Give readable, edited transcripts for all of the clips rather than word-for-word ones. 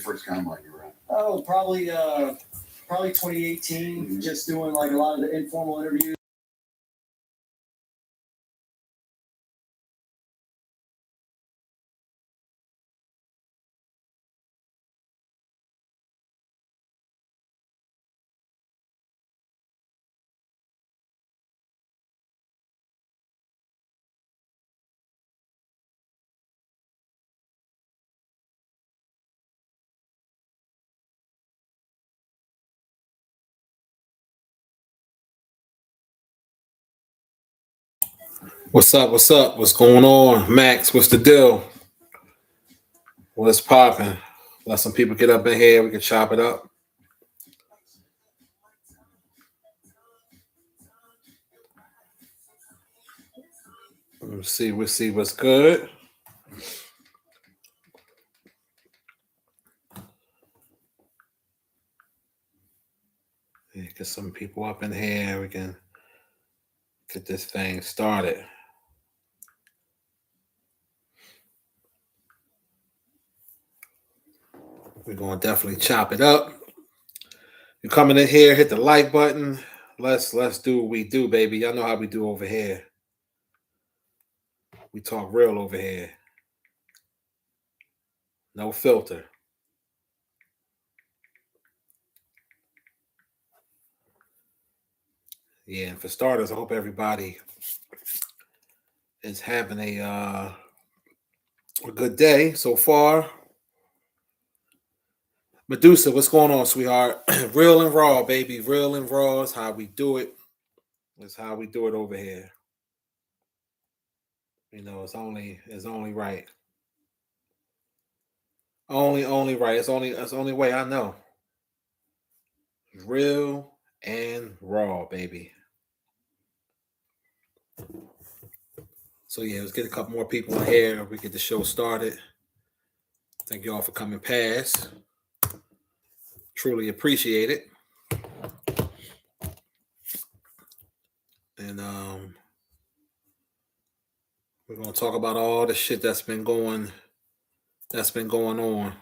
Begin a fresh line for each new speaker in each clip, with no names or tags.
your first combine you were at?
Oh, probably 2018. Mm-hmm. Just doing like a lot of the informal interviews.
What's up? What's up? What's going on? Max, what's the deal? What's popping? Let some people get up in here. We can chop it up. We'll see what's good. Get some people up in here. We can get this thing started. We're gonna definitely chop it up. You're coming in here, hit the like button. Let's do what we do, baby. Y'all know how we do over here. We talk real over here. No filter. Yeah, and for starters, I hope everybody is having a good day so far. Medusa, what's going on, sweetheart? Real and raw, baby. Real and raw is how we do it. It's how we do it over here. You know, it's only right. Only right. It's the only way I know. Real and raw, baby. So yeah, let's get a couple more people in here. We get the show started. Thank you all for coming past. Truly appreciate it. And we're gonna talk about all the shit that's been going on.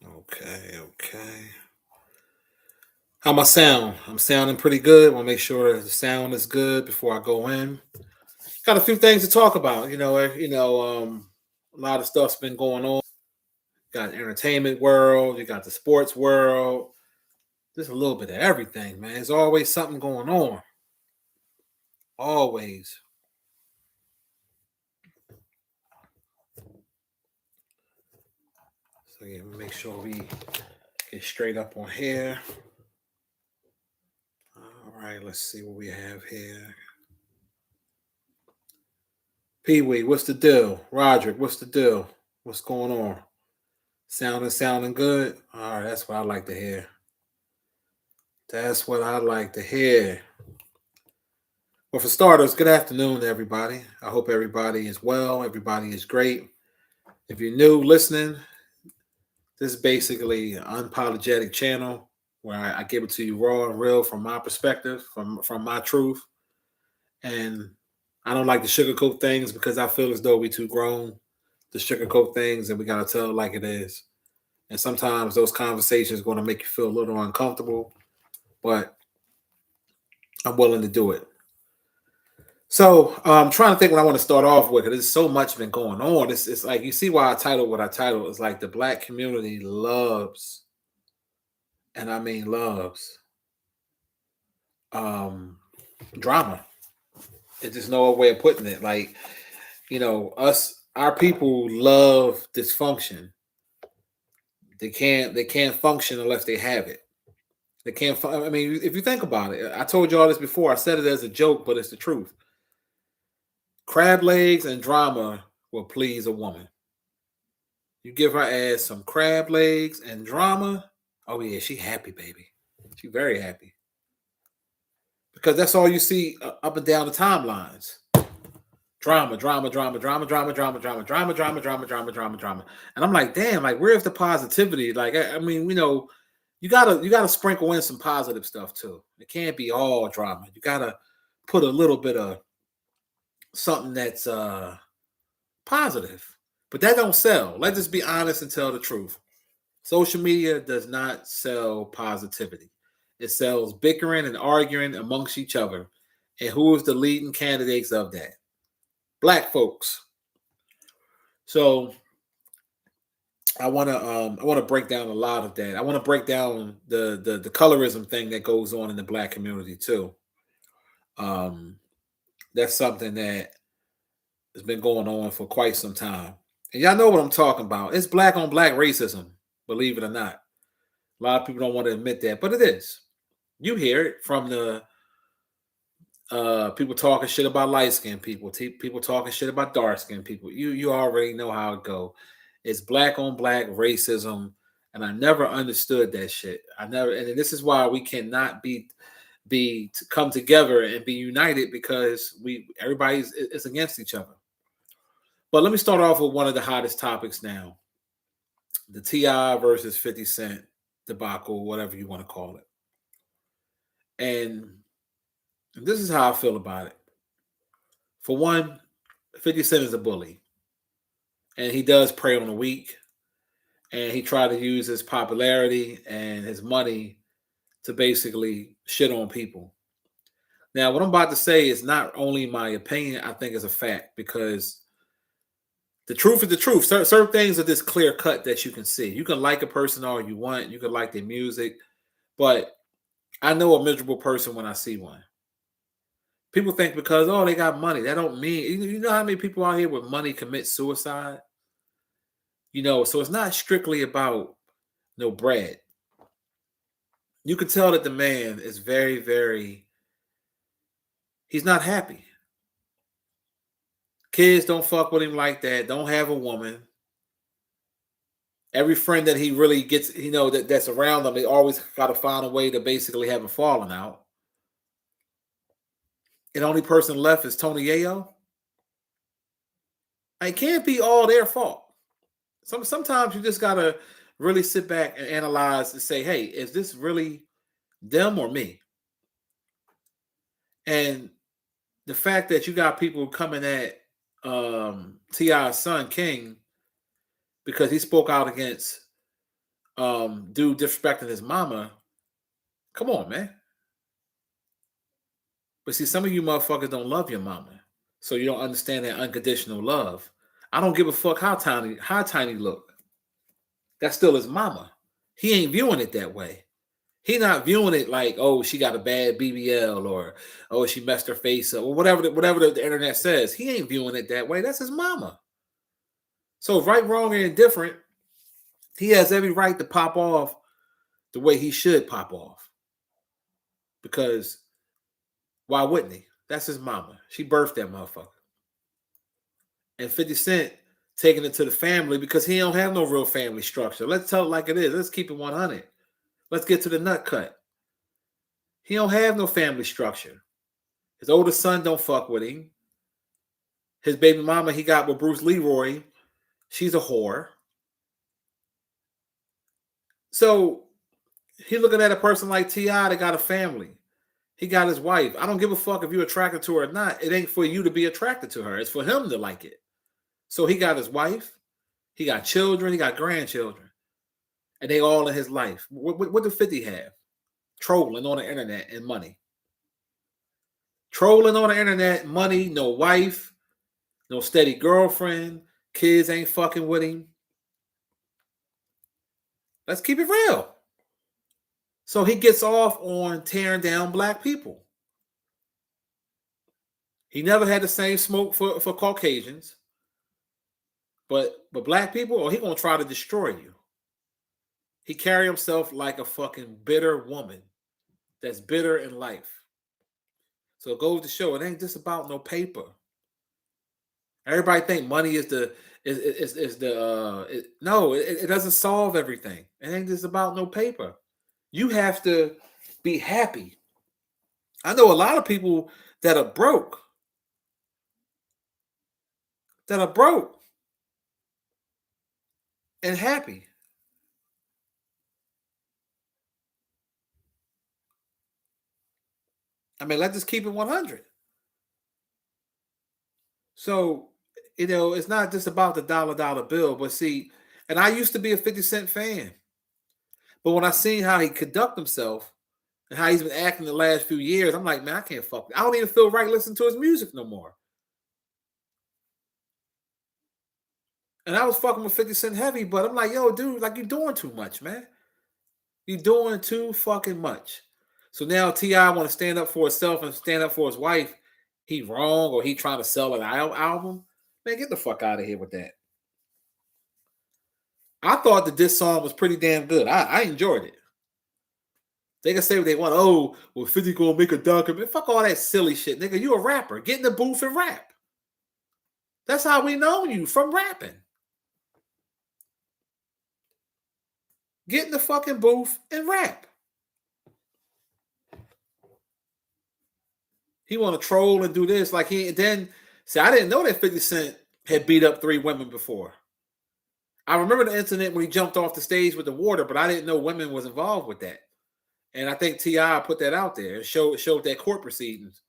Okay. How my sound? I'm sounding pretty good. Want to make sure the sound is good before I go in. Got a few things to talk about. A lot of stuff's been going on. Got the entertainment world. You got the sports world. Just a little bit of everything, man. There's always something going on. Always. So yeah, make sure we get straight up on here. All right, let's see what we have here. Pee-wee, what's the deal? Roderick, what's the deal? What's going on? Sounding good? All right, that's what I like to hear. That's what I like to hear. Well, for starters, good afternoon to everybody. I hope everybody is well. Everybody is great. If you're new listening, this is basically an unapologetic channel where I give it to you raw and real from my perspective, from my truth. And I don't like to sugarcoat things because I feel as though we too grown to sugarcoat things and we got to tell it like it is. And sometimes those conversations are going to make you feel a little uncomfortable, but I'm willing to do it. So I'm trying to think what I want to start off with, because there's so much been going on. It's like, you see why I titled what I titled. It's like the Black community loves, and I mean loves, drama. It's just no way of putting it. Like, our people love dysfunction. They can't function unless they have it. They can't. I mean, if you think about it, I told you all this before. I said it as a joke, but it's the truth. Crab legs and drama will please a woman. You give her ass some crab legs and drama. Oh yeah, she happy, baby. She very happy. Because that's all you see up and down the timelines. Drama. And I'm like, damn, like, where's the positivity? Like, I mean, you gotta sprinkle in some positive stuff too. It can't be all drama. You gotta put a little bit of something that's positive. But that don't sell. Let's just be honest and tell the truth. Social media does not sell positivity. It sells bickering and arguing amongst each other. And who is the leading candidates of that? Black folks. So I want to break down a lot of that. I want to break down the colorism thing that goes on in the black community too. That's something that has been going on for quite some time. And y'all know what I'm talking about. It's black on black racism, believe it or not. A lot of people don't want to admit that, but it is. You hear it from the people talking shit about light skinned people, people talking shit about dark skinned people. You already know how it go. It's black on black racism, and I never understood that shit. And this is why we cannot come together and be united, because everybody's is against each other. But let me start off with one of the hottest topics now: the T.I. versus 50 Cent debacle, whatever you want to call it. And this is how I feel about it. For one, 50 Cent is a bully, and he does prey on the weak, and he tried to use his popularity and his money to basically shit on people. Now, what I'm about to say is not only my opinion, I think it's a fact, because the truth is the truth. Certain things are just clear cut that you can see. You can like a person all you want. You can like their music, but I know a miserable person when I see one. People think because, oh, they got money, that don't mean, you know how many people out here with money commit suicide? So it's not strictly about no bread. You can tell that the man is very, very, he's not happy. Kids don't fuck with him like that. Don't have a woman. Every friend that he really gets, that's around him, they always got to find a way to basically have a falling out. And the only person left is Tony Yayo. It can't be all their fault. Sometimes you just gotta really sit back and analyze and say, hey, is this really them or me? And the fact that you got people coming at T.I.'s son King because he spoke out against dude disrespecting his mama. Come on, man. But see, some of you motherfuckers don't love your mama, so you don't understand that unconditional love. I don't give a fuck how tiny look. That's still his mama. He ain't viewing it that way. He not viewing it like, oh, she got a bad BBL, or oh, she messed her face up, or whatever the internet says. He ain't viewing it that way. That's his mama. So right, wrong, and indifferent, he has every right to pop off the way he should pop off. Because why wouldn't he? That's his mama. She birthed that motherfucker. And 50 Cent taking it to the family because he don't have no real family structure. Let's tell it like it is. Let's keep it 100. Let's get to the nut cut. He don't have no family structure. His oldest son don't fuck with him. His baby mama he got with Bruce Leroy, she's a whore. So he looking at a person like T.I. that got a family. He got his wife. I don't give a fuck if you're attracted to her or not. It ain't for you to be attracted to her. It's for him to like it. So he got his wife. He got children. He got grandchildren. And they all in his life. What do 50 have? Trolling on the internet and money. Trolling on the internet, money, no wife, no steady girlfriend. Kids ain't fucking with him. Let's keep it real. So he gets off on tearing down black people. He never had the same smoke for Caucasians. But black people, he gonna try to destroy you. He carry himself like a fucking bitter woman that's bitter in life. So it goes to show it ain't just about no paper. Everybody think money is the no, it doesn't solve everything. It ain't just about no paper. You have to be happy. I know a lot of people that are broke. And happy. I mean, let's just keep it 100. So, it's not just about the dollar bill, but see, and I used to be a 50 Cent fan. But when I seen how he conduct himself and how he's been acting the last few years, I'm like, man, I can't fuck. I don't even feel right listening to his music no more. And I was fucking with 50 Cent heavy, but I'm like, yo, dude, like you're doing too much, man. You're doing too fucking much. So now T.I. want to stand up for himself and stand up for his wife. He wrong or he trying to sell an album. Man, get the fuck out of here with that. I thought that this song was pretty damn good. I enjoyed it. They can say what they want. Oh, well, 50 gonna make a document. Fuck all that silly shit, nigga. You a rapper. Get in the booth and rap. That's how we know you, from rapping. Get in the fucking booth and rap. He want to troll and do this. Like I didn't know that 50 Cent had beat up 3 women before. I remember the incident when he jumped off the stage with the water, but I didn't know women was involved with that. And I think T.I. put that out there and showed that court proceedings.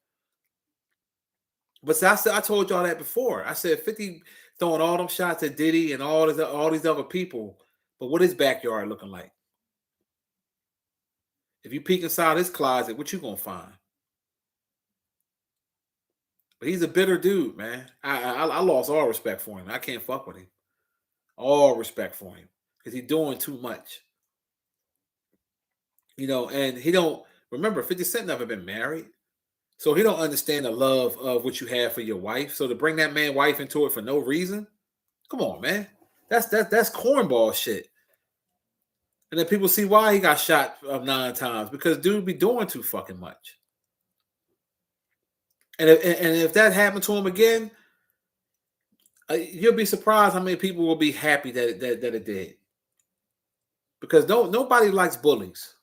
But see, I told y'all that before. I said 50 throwing all them shots at Diddy and all these other people. But what is backyard looking like? If you peek inside his closet, what you gonna find? But he's a bitter dude, man. I lost all respect for him. I can't fuck with him. All respect for him because he's doing too much. And he don't remember 50 Cent never been married. So he don't understand the love of what you have for your wife. So to bring that man wife into it for no reason, come on, man. That's cornball shit. And then people see why he got shot 9 times because dude be doing too fucking much. And if that happened to him again, you'll be surprised how many people will be happy that it did. Because nobody likes bullies.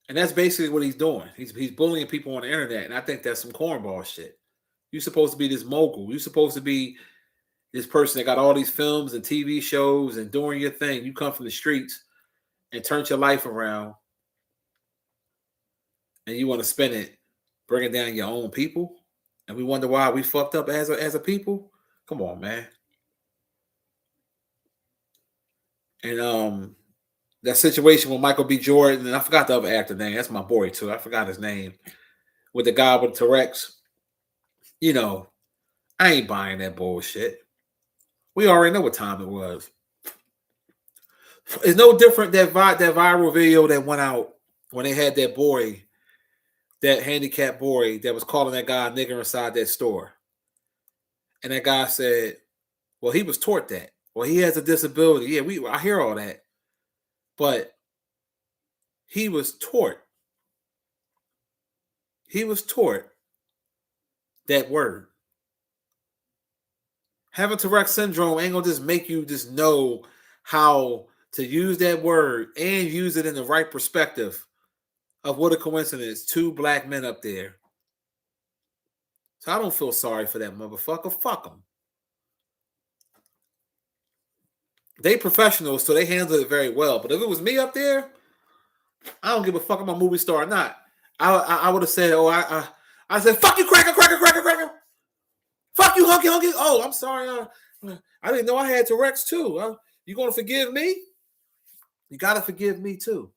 And that's basically what he's doing. He's bullying people on the internet. And I think that's some cornball shit. You're supposed to be this mogul. You're supposed to be this person that got all these films and TV shows and doing your thing. You come from the streets and turn your life around. And you want to spend it bringing down your own people. And we wonder why we fucked up as a people. Come on, man. And that situation with Michael B. Jordan, and I forgot the other actor name. That's my boy too. I forgot his name. With the guy with Tourette's. I ain't buying that bullshit. We already know what time it was. It's no different that viral video that went out when they had that boy, that handicapped boy that was calling that guy a nigger inside that store. And that guy said, well, he was taught that. Well, he has a disability. Yeah, I hear all that. But he was taught. He was taught that word. Having Tourette's syndrome ain't gonna just make you just know how to use that word and use it in the right perspective of what a coincidence. 2 black men up there. So I don't feel sorry for that motherfucker. Fuck them. They professionals, so they handle it very well. But if it was me up there, I don't give a fuck if I'm a movie star or not. I would have said, I said, fuck you, cracker. Fuck you, hunky. Oh, I'm sorry. I didn't know I had Tourette's too. You gonna forgive me? You gotta forgive me too.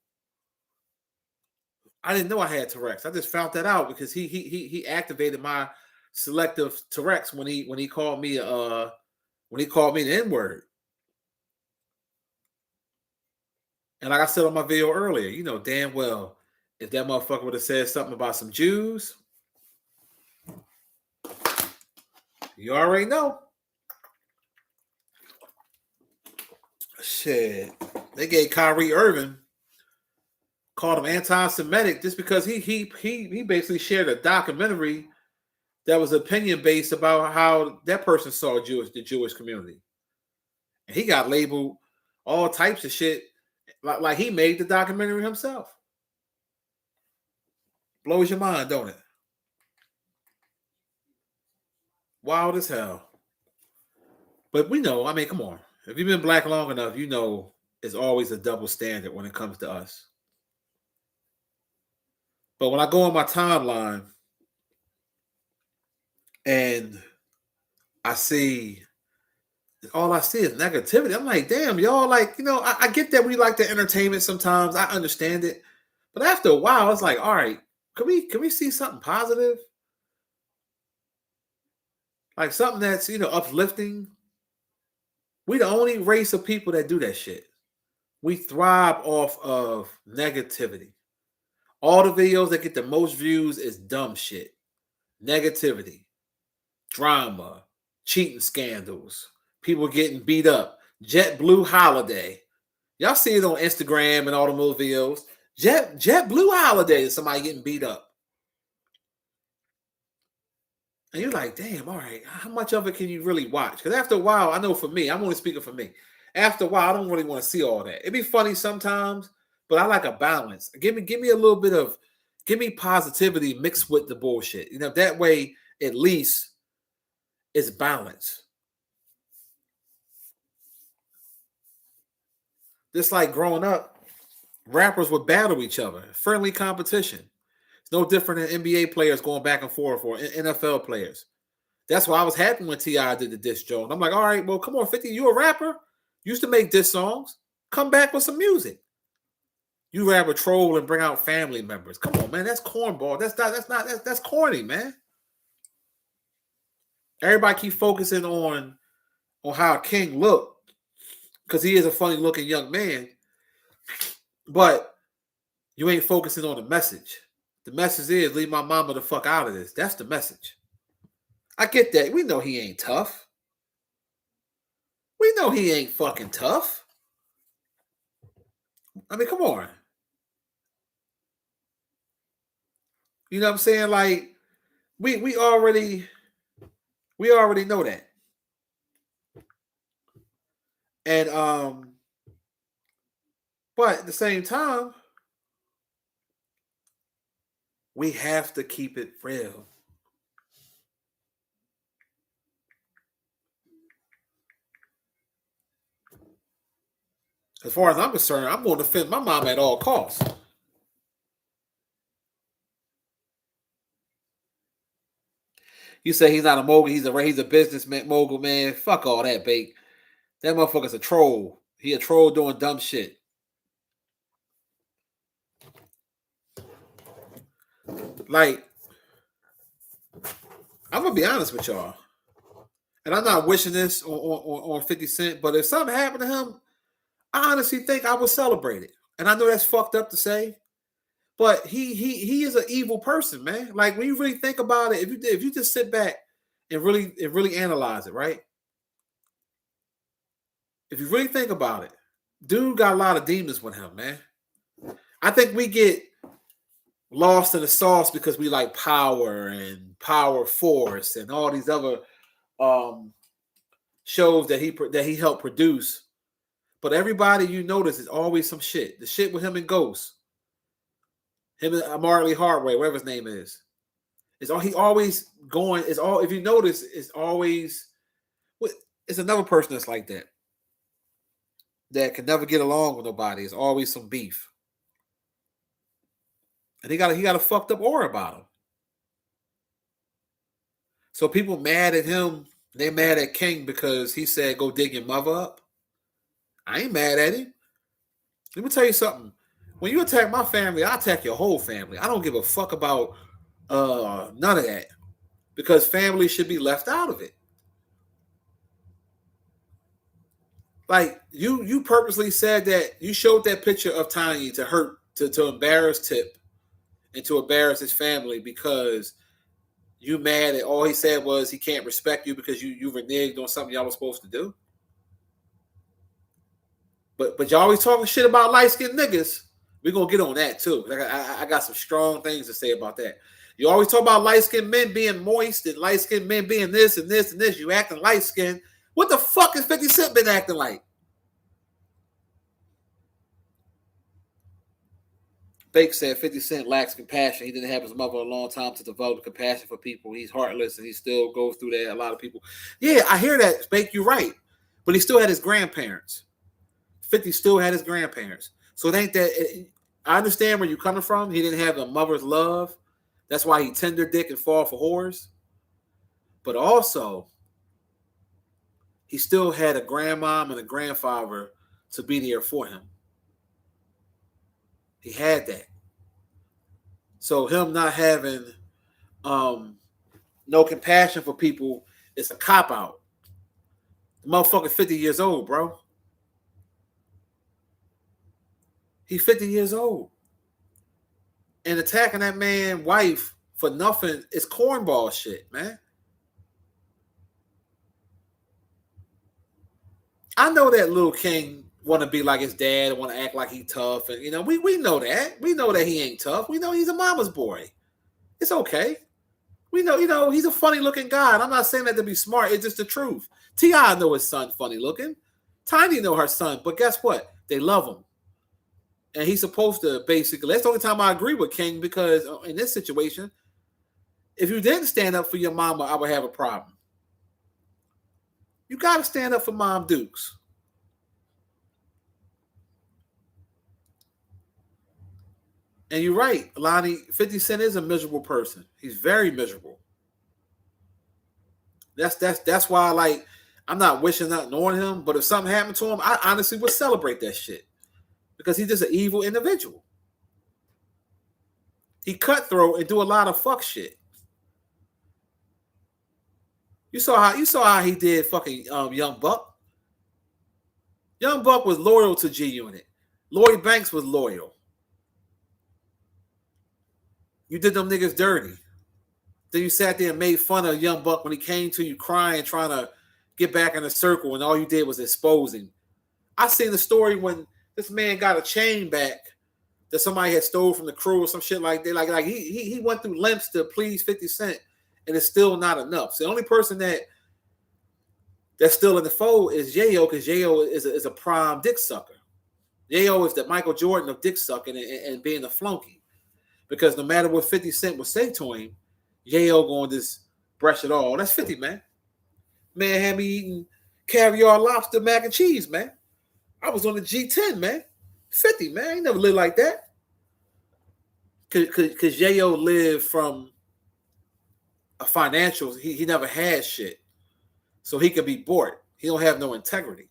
I didn't know I had Tourette's. I just found that out because he activated my selective Tourette's when he called me the N-word. And like I said on my video earlier, you know damn well if that motherfucker would have said something about some Jews, you already know. Shit. They gave Kyrie Irving, called him anti-Semitic just because he basically shared a documentary that was opinion based about how that person saw the Jewish community. And he got labeled all types of shit like he made the documentary himself. Blows your mind, don't it? Wild as hell. But we know, I mean, come on. If you've been black long enough, you know it's always a double standard when it comes to us. But when I go on my timeline, and I see all I see is negativity. I'm like, damn, y'all, like, I get that we like the entertainment sometimes. I understand it. But after a while, it's like, all right, can we see something positive? Like something that's, uplifting. We the only race of people that do that shit. We thrive off of negativity. All the videos that get the most views is dumb shit. Negativity, drama, cheating scandals, people getting beat up. JetBlue holiday. Y'all see it on Instagram and all the little videos. JetBlue holiday, somebody getting beat up. And you're like, damn, all right, how much of it can you really watch? Because after a while, I know for me, I'm only speaking for me. After a while, I don't really want to see all that. It'd be funny sometimes, but I like a balance. Give me a little bit of, give me positivity mixed with the bullshit. That way, at least, it's balance. Just like growing up, rappers would battle each other, friendly competition. It's no different than NBA players going back and forth or NFL players. That's why I was happy when T.I. did the diss joke. I'm like, all right, well, come on, 50, you a rapper? You used to make diss songs. Come back with some music. You rather troll and bring out family members. Come on, man, that's cornball. That's corny, man. Everybody keep focusing on how King looked because he is a funny looking young man, but you ain't focusing on the message. The message is leave my mama the fuck out of this. That's the message. I get that. We know he ain't tough. We know he ain't fucking tough. I mean, come on. You know what I'm saying? Like, we already know that. And but at the same time, we have to keep it real. As far as I'm concerned, I'm going to defend my mom at all costs. You say he's not a mogul, he's a businessman mogul, man. Fuck all that, bait. That motherfucker's a troll. He a troll doing dumb shit. Like, I'm gonna be honest with y'all. And I'm not wishing this on 50 Cent, but if something happened to him, I honestly think I would celebrate it. And I know that's fucked up to say, but he is an evil person, man. Like when you really think about it, if you just sit back and really analyze it, right? If you really think about it, dude got a lot of demons with him, man. I think we get lost in the sauce because we like Power and Power Force and all these other shows that he helped produce. But everybody you notice is always some shit. The shit with him and Ghost, him and Marley Hardway, whatever his name is. It's all he always going. It's all if you notice, it's always. It's another person that's like that. That can never get along with nobody. It's always some beef. And he got a fucked up aura about him. So people mad at him. They mad at King because he said, go dig your mother up. I ain't mad at him. Let me tell you something. When you attack my family, I attack your whole family. I don't give a fuck about none of that. Because family should be left out of it. Like you purposely said that you showed that picture of Tiny to embarrass Tip and to embarrass his family because you mad at all he said was he can't respect you because you reneged on something y'all was supposed to do. But y'all always talking shit about light-skinned niggas. We're gonna get on that too. I got some strong things to say about that. You always talk about light-skinned men being moist and light-skinned men being this and this and this. You acting light-skinned. What the fuck has 50 Cent been acting like? Fake said 50 Cent lacks compassion. He didn't have his mother a long time to develop compassion for people. He's heartless and he still goes through that. A lot of people. Yeah, I hear that. Fake, you're right. But he still had his grandparents. 50 still had his grandparents. So it ain't that. I understand where you're coming from. He didn't have a mother's love. That's why he tender dick and fall for whores. But also, he still had a grandmom and a grandfather to be there for him. He had that. So him not having no compassion for people is a cop out. The motherfucker 50 years old, bro. He's 50 years old. And attacking that man's wife for nothing is cornball shit, man. I know that little King want to be like his dad, want to act like he tough, and we know that. We know that he ain't tough. We know he's a mama's boy. It's okay. We know, he's a funny looking guy. And I'm not saying that to be smart. It's just the truth. T.I. know his son funny looking. Tiny know her son, but guess what? They love him. And he's supposed to basically, that's the only time I agree with King, because in this situation, if you didn't stand up for your mama, I would have a problem. You got to stand up for Mom Dukes. And you're right, Lonnie, 50 Cent is a miserable person. He's very miserable. That's why I'm not wishing nothing on him, but if something happened to him, I honestly would celebrate that shit. Because he's just an evil individual. He cutthroat and do a lot of fuck shit. You saw how he did fucking Young Buck. Young Buck was loyal to G Unit. Lloyd Banks was loyal. You did them niggas dirty. Then you sat there and made fun of Young Buck when he came to you crying, trying to get back in a circle, and all you did was exposing. I seen the story when this man got a chain back that somebody had stole from the crew or some shit like that. Like he went through lengths to please 50 Cent, and it's still not enough. So the only person that's still in the fold is Yayo, because Yayo is a prime dick sucker. Yayo is the Michael Jordan of dick sucking and being a flunky. Because no matter what 50 Cent would say to him, Yayo going to just brush it all. That's 50, man. Man had me eating caviar, lobster, mac and cheese, man. I was on the G10, man. 50, man. He never lived like that. Because Yayo lived from a financial, he never had shit. So he could be bought. He don't have no integrity.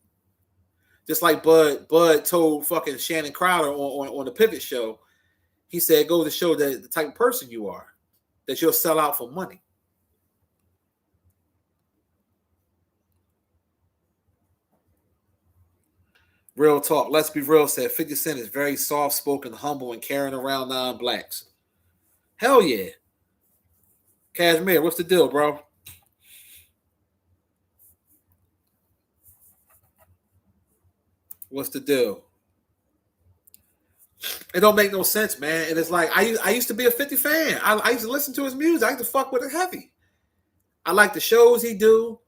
Just like Bud told fucking Shannon Crowder on the Pivot Show, he said, it goes to show that the type of person you are, that you'll sell out for money. Real talk. Let's be real, said 50 Cent is very soft-spoken, humble, and carrying around non-blacks. Hell yeah. Cashmere, what's the deal, bro? What's the deal? It don't make no sense, man. And it's like, I used to be a 50 fan. I used to listen to his music. I used to fuck with it heavy. I like the shows he do.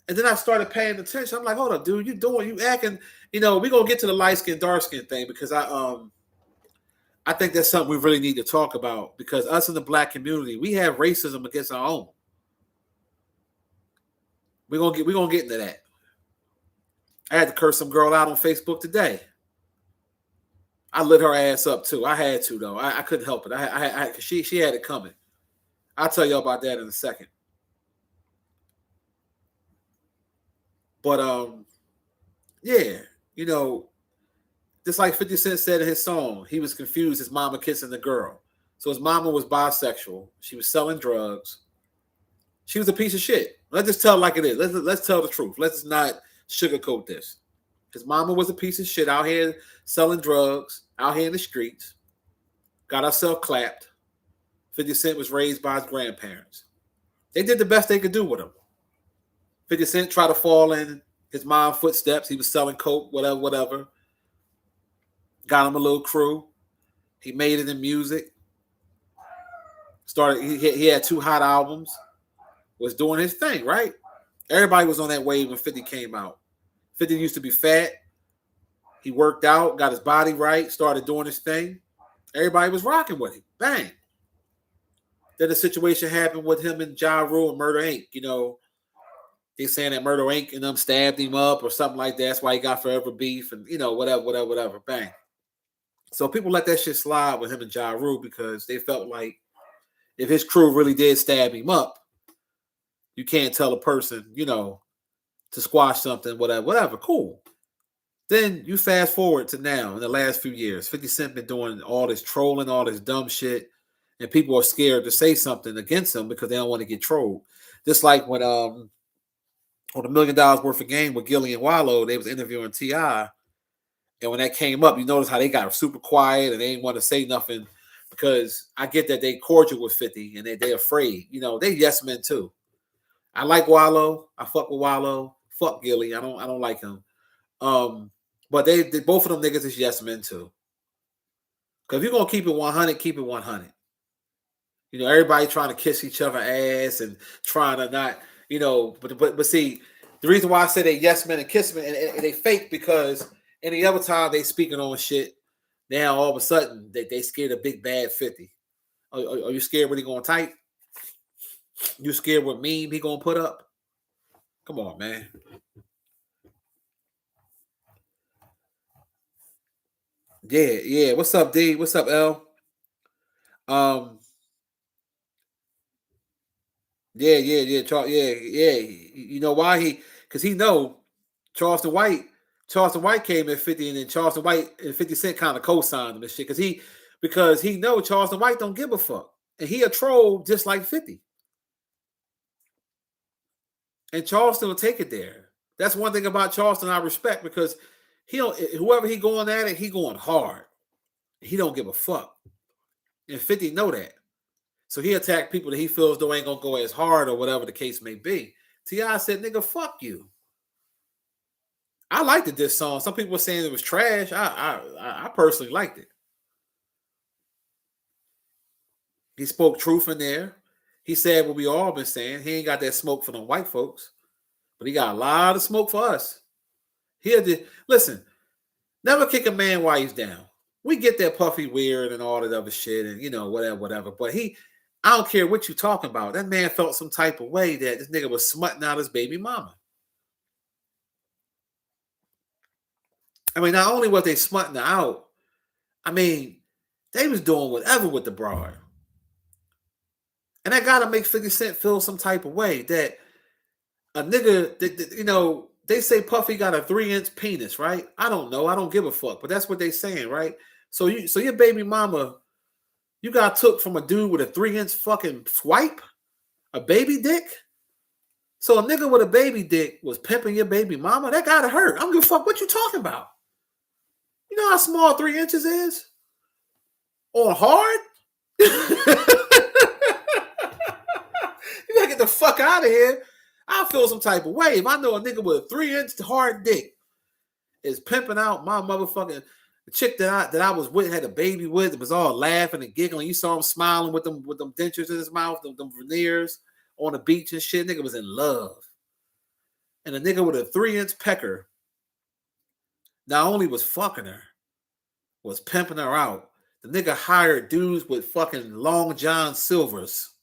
And then I started paying attention. I'm like, hold up, dude, you acting, we're going to get to the light skin, dark skin thing, because I think that's something we really need to talk about, because us in the black community, we have racism against our own. We're gonna get into that. I had to curse some girl out on Facebook today. I lit her ass up too. I had to though. I couldn't help it. She had it coming. I'll tell you about that in a second. But yeah, just like 50 Cent said in his song, he was confused his mama kissing the girl. So his mama was bisexual. She was selling drugs. She was a piece of shit. Let's just tell it like it is. Let's tell the truth. Let's not sugarcoat this. His mama was a piece of shit out here selling drugs, out here in the streets. Got herself clapped. 50 Cent was raised by his grandparents. They did the best they could do with him. 50 Cent tried to fall in his mom's footsteps. He was selling coke, whatever. Got him a little crew. He made it in music. He had 2 hot albums. Was doing his thing, right? Everybody was on that wave when 50 came out. 50 used to be fat. He worked out, got his body right, started doing his thing. Everybody was rocking with him. Bang. Then the situation happened with him and Ja Rule and Murder Inc. They saying that Murder Inc. and them stabbed him up or something like that. That's why he got forever beef and, whatever. Bang. So people let that shit slide with him and Ja Rule because they felt like if his crew really did stab him up, you can't tell a person, to squash something, whatever. Cool. Then you fast forward to now in the last few years, 50 Cent been doing all this trolling, all this dumb shit, and people are scared to say something against him because they don't want to get trolled. Just like when on $1 million worth of game with Gilly and Wallow, they was interviewing T.I., and when that came up, you notice how they got super quiet and they didn't want to say nothing because I get that they cordial with 50 and they afraid. They yes men too. I like Wallow. I fuck with Wallow. Fuck Gilly. I don't like him. But they both of them niggas is yes men too. Because if you're gonna keep it 100, keep it 100. Everybody trying to kiss each other ass and trying to not, but see, the reason why I say they yes men and kiss men and they fake because any other time they speaking on shit, now all of a sudden they scared of big bad 50. Are you scared what he going to type? You scared what meme he going to put up? Come on, man. Yeah. What's up, D? What's up, L? Yeah. Yeah. You know why because he know Charleston White came at 50, and then Charleston White and 50 Cent kind of co-signed him and shit because he know Charleston White don't give a fuck, and he a troll just like 50, and Charleston will take it there. That's one thing about Charleston I respect because whoever he going at it, he going hard. He don't give a fuck, and 50 know that, so he attack people that he feels though ain't gonna go as hard or whatever the case may be. T.I. said, "Nigga, fuck you." I liked this song. Some people were saying it was trash. I personally liked it. He spoke truth in there. He said what we all been saying. He ain't got that smoke for them white folks, but he got a lot of smoke for us. Listen, never kick a man while he's down. We get that puffy weird and all that other shit and whatever. But I don't care what you talking about. That man felt some type of way that this nigga was smutting out his baby mama. I mean, not only was they smutting her out, I mean, they was doing whatever with the broad. And that gotta make 50 Cent feel some type of way that a nigga, they say Puffy got a 3-inch penis, right? I don't know. I don't give a fuck, but that's what they saying, right? So your baby mama, you got took from a dude with a 3-inch fucking swipe, a baby dick. So a nigga with a baby dick was pimping your baby mama. That gotta hurt. I don't give a fuck what you talking about. You know how small 3 inches is? On hard? You gotta get the fuck out of here. I feel some type of way. If I know a nigga with a 3-inch hard dick is pimping out my motherfucking the chick that I was with, had a baby with, it was all laughing and giggling. You saw him smiling with them dentures in his mouth, them veneers on the beach and shit. Nigga was in love. And a nigga with a 3-inch pecker not only was fucking her, was pimping her out. The nigga hired dudes with fucking Long John Silvers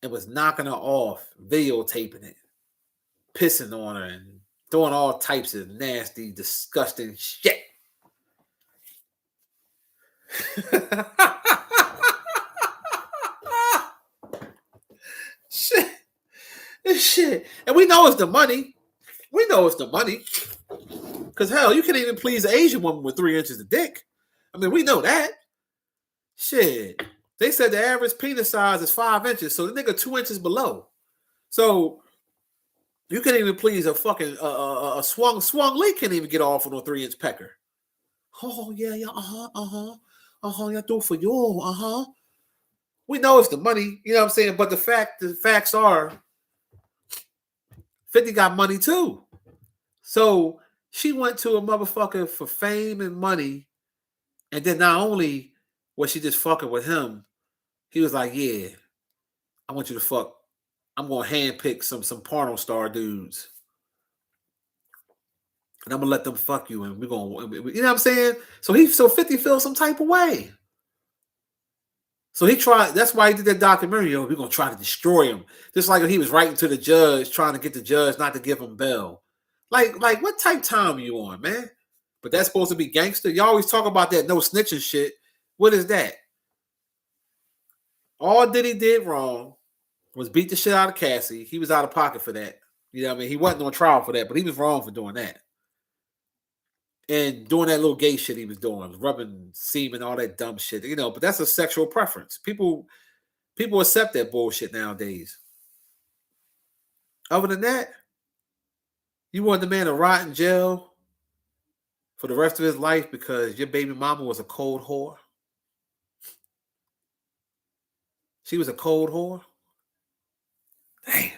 and was knocking her off, videotaping it, pissing on her, and doing all types of nasty, disgusting shit. Shit. And we know it's the money. Because hell, you can't even please an Asian woman with 3 inches of dick. I mean, we know that. Shit. They said the average penis size is 5 inches, so the nigga 2 inches below. So you can't even please a fucking a Swung Lee can't even get off on a 3-inch pecker. Oh yeah, yeah, do for you, We know it's the money, you know what I'm saying? But the facts are 50 got money too. So she went to a motherfucker for fame and money, and then not only was she just fucking with him, he was like, "Yeah, I want you to fuck. I'm gonna handpick some porno star dudes, and I'm gonna let them fuck you, and we're gonna, you know what I'm saying?" So 50 feels some type of way. So he tried. That's why he did that documentary. We're gonna try to destroy him, just like he was writing to the judge, trying to get the judge not to give him bail. Like what type time are you on, man? But that's supposed to be gangster. You always talk about that no snitching shit. What is that? All Diddy did wrong was beat the shit out of Cassie. He was out of pocket for that. You know what I mean? He wasn't on trial for that, but he was wrong for doing that. And doing that little gay shit he was doing, rubbing semen, all that dumb shit, you know, but that's a sexual preference. People accept that bullshit nowadays. Other than that, you want the man to rot in jail for the rest of his life because your baby mama was a cold whore? She was a cold whore? Damn.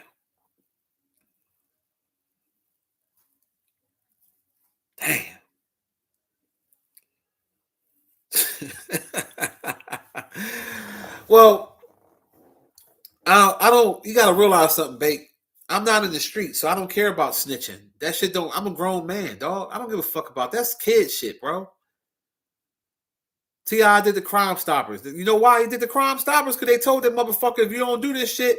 Damn. Well, I don't. You gotta realize something, Bake. I'm not in the street, so I don't care about snitching. That shit don't. I'm a grown man, dog. I don't give a fuck about that. That's kid shit, bro. T.I. did the Crime Stoppers. You know why he did the Crime Stoppers? Because they told that motherfucker, if you don't do this shit,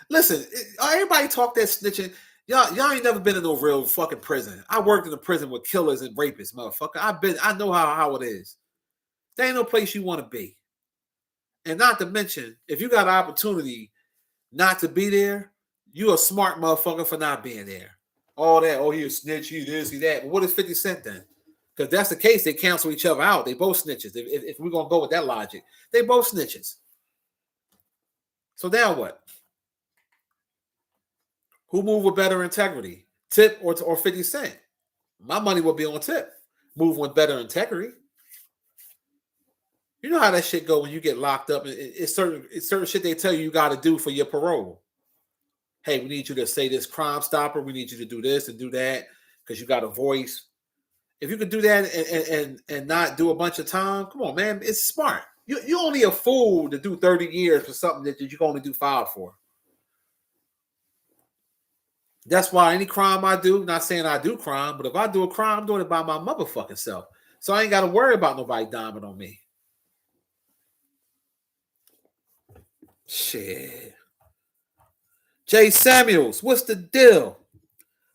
listen. Everybody talk that snitching. Y'all ain't never been in no real fucking prison. I worked in a prison with killers and rapists, motherfucker. I know how it is. There ain't no place you want to be. And not to mention, if you got an opportunity not to be there, you a smart motherfucker for not being there. All that, oh, he a snitch, he this, he that. But what is 50 Cent then? Because that's the case, they cancel each other out. They both snitches. If we're going to go with that logic, they both snitches. So now what? Who move with better integrity? Tip or 50 Cent? My money will be on Tip. Move with better integrity. You know how that shit go when you get locked up. It's certain shit they tell you got to do for your parole. Hey, we need you to say this Crime Stopper. We need you to do this and do that because you got a voice. If you could do that and not do a bunch of time, come on, man. It's smart. You only a fool to do 30 years for something that you can only do 5 for. That's why any crime I do, not saying I do crime, but if I do a crime, I'm doing it by my motherfucking self. So I ain't got to worry about nobody diming on me. Shit. Jay Samuels, what's the deal?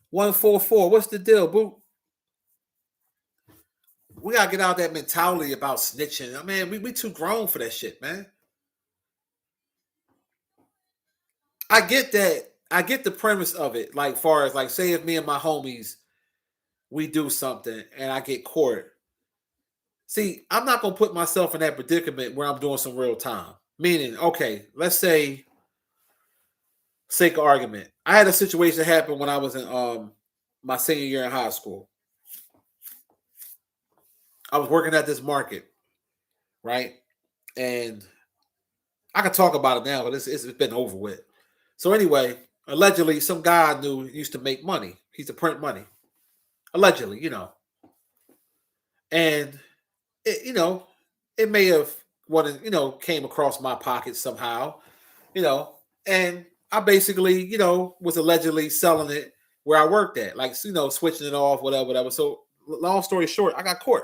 144, what's the deal, boo? We gotta get out that mentality about snitching. I mean, we too grown for that shit, man. I get that. I get the premise of it. Like, far as like, say if me and my homies, we do something and I get caught. See, I'm not gonna put myself in that predicament where I'm doing some real time. Meaning, okay, let's say, sake of argument, I had a situation happen when I was in my senior year in high school. I was working at this market, right? And I can talk about it now, but it's been over with. So anyway, allegedly, some guy I knew used to make money. He used to print money. Allegedly, you know. And, it may have, came across my pocket somehow, and I basically, was allegedly selling it where I worked at, like, switching it off, whatever. So long story short, I got caught.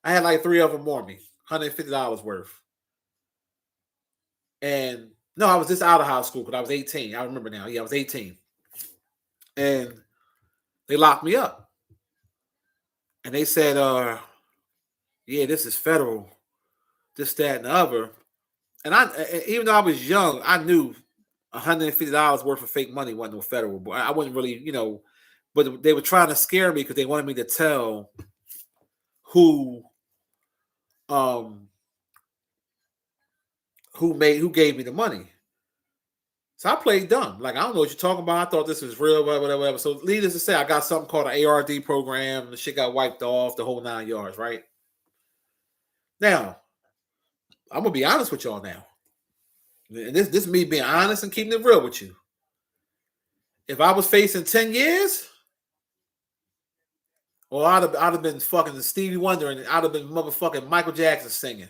I had like 3 of them on me, $150 worth. And no, I was just out of high school because I was 18. I remember now. Yeah, I was 18. And they locked me up. And they said, yeah, this is federal, this, that, and the other. And even though I was young, I knew $150 worth of fake money wasn't no federal. But I wasn't really, but they were trying to scare me because they wanted me to tell who gave me the money. So I played dumb. Like, I don't know what you're talking about. I thought this was real, whatever. So needless to say, I got something called an ARD program. The shit got wiped off, the whole 9 yards, right? Now, I'm gonna be honest with y'all now. And this is me being honest and keeping it real with you. If I was facing 10 years, well, I'd have been fucking Stevie Wonder and I'd have been motherfucking Michael Jackson singing.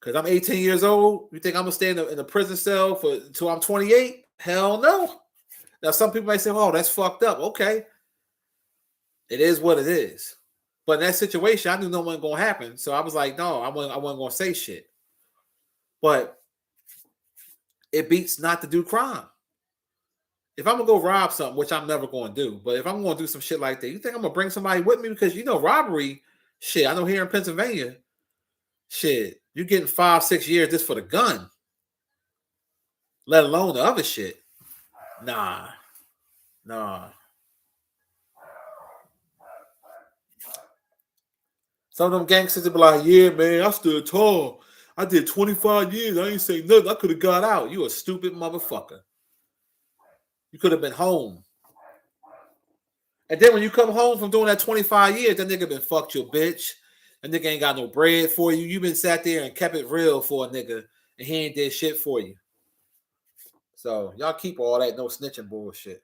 Because I'm 18 years old. You think I'm gonna stay in a prison cell until I'm 28? Hell no. Now, some people might say, oh, that's fucked up. Okay. It is what it is. But in that situation, I knew no one going to happen. So I was like, no, I wasn't going to say shit. But it beats not to do crime. If I'm going to go rob something, which I'm never going to do, but if I'm going to do some shit like that, you think I'm going to bring somebody with me? Because, robbery, shit, I know here in Pennsylvania, shit, you're getting 5-6 years just for the gun. let alone the other shit. Nah. Some of them gangsters will be like, yeah, man, I stood tall. I did 25 years. I ain't say nothing. I could have got out. You a stupid motherfucker. You could have been home. And then when you come home from doing that 25 years, that nigga been fucked your bitch. That nigga ain't got no bread for you. You been sat there and kept it real for a nigga, and he ain't did shit for you. So y'all keep all that no snitching bullshit.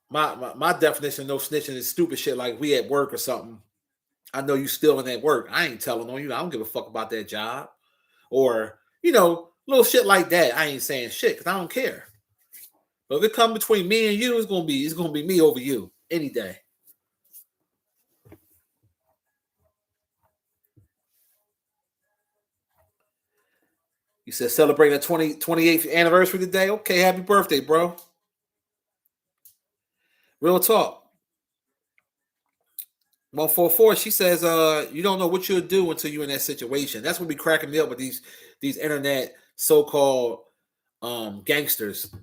My definition of no snitching is stupid shit like we at work or something. I know you still in that work. I ain't telling on you. I don't give a fuck about that job. Or, little shit like that. I ain't saying shit because I don't care. But if it come between me and you, it's gonna be me over you any day. You said celebrating the 28th anniversary today. Okay, happy birthday, bro. Real talk. 144, she says, you don't know what you'll do until you're in that situation. That's what be cracking me up with these internet so-called gangsters.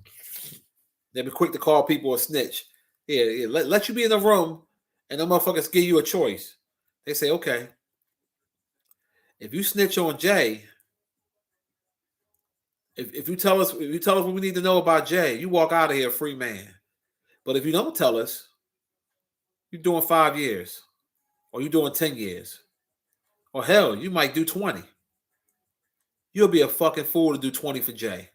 They be quick to call people a snitch. Yeah, let you be in the room and the motherfuckers give you a choice. They say, okay, if you snitch on Jay, if you tell us what we need to know about Jay, you walk out of here a free man. But if you don't tell us, you're doing 5 years, or you're doing 10 years, or hell, you might do 20. You'll be a fucking fool to do 20 for Jay.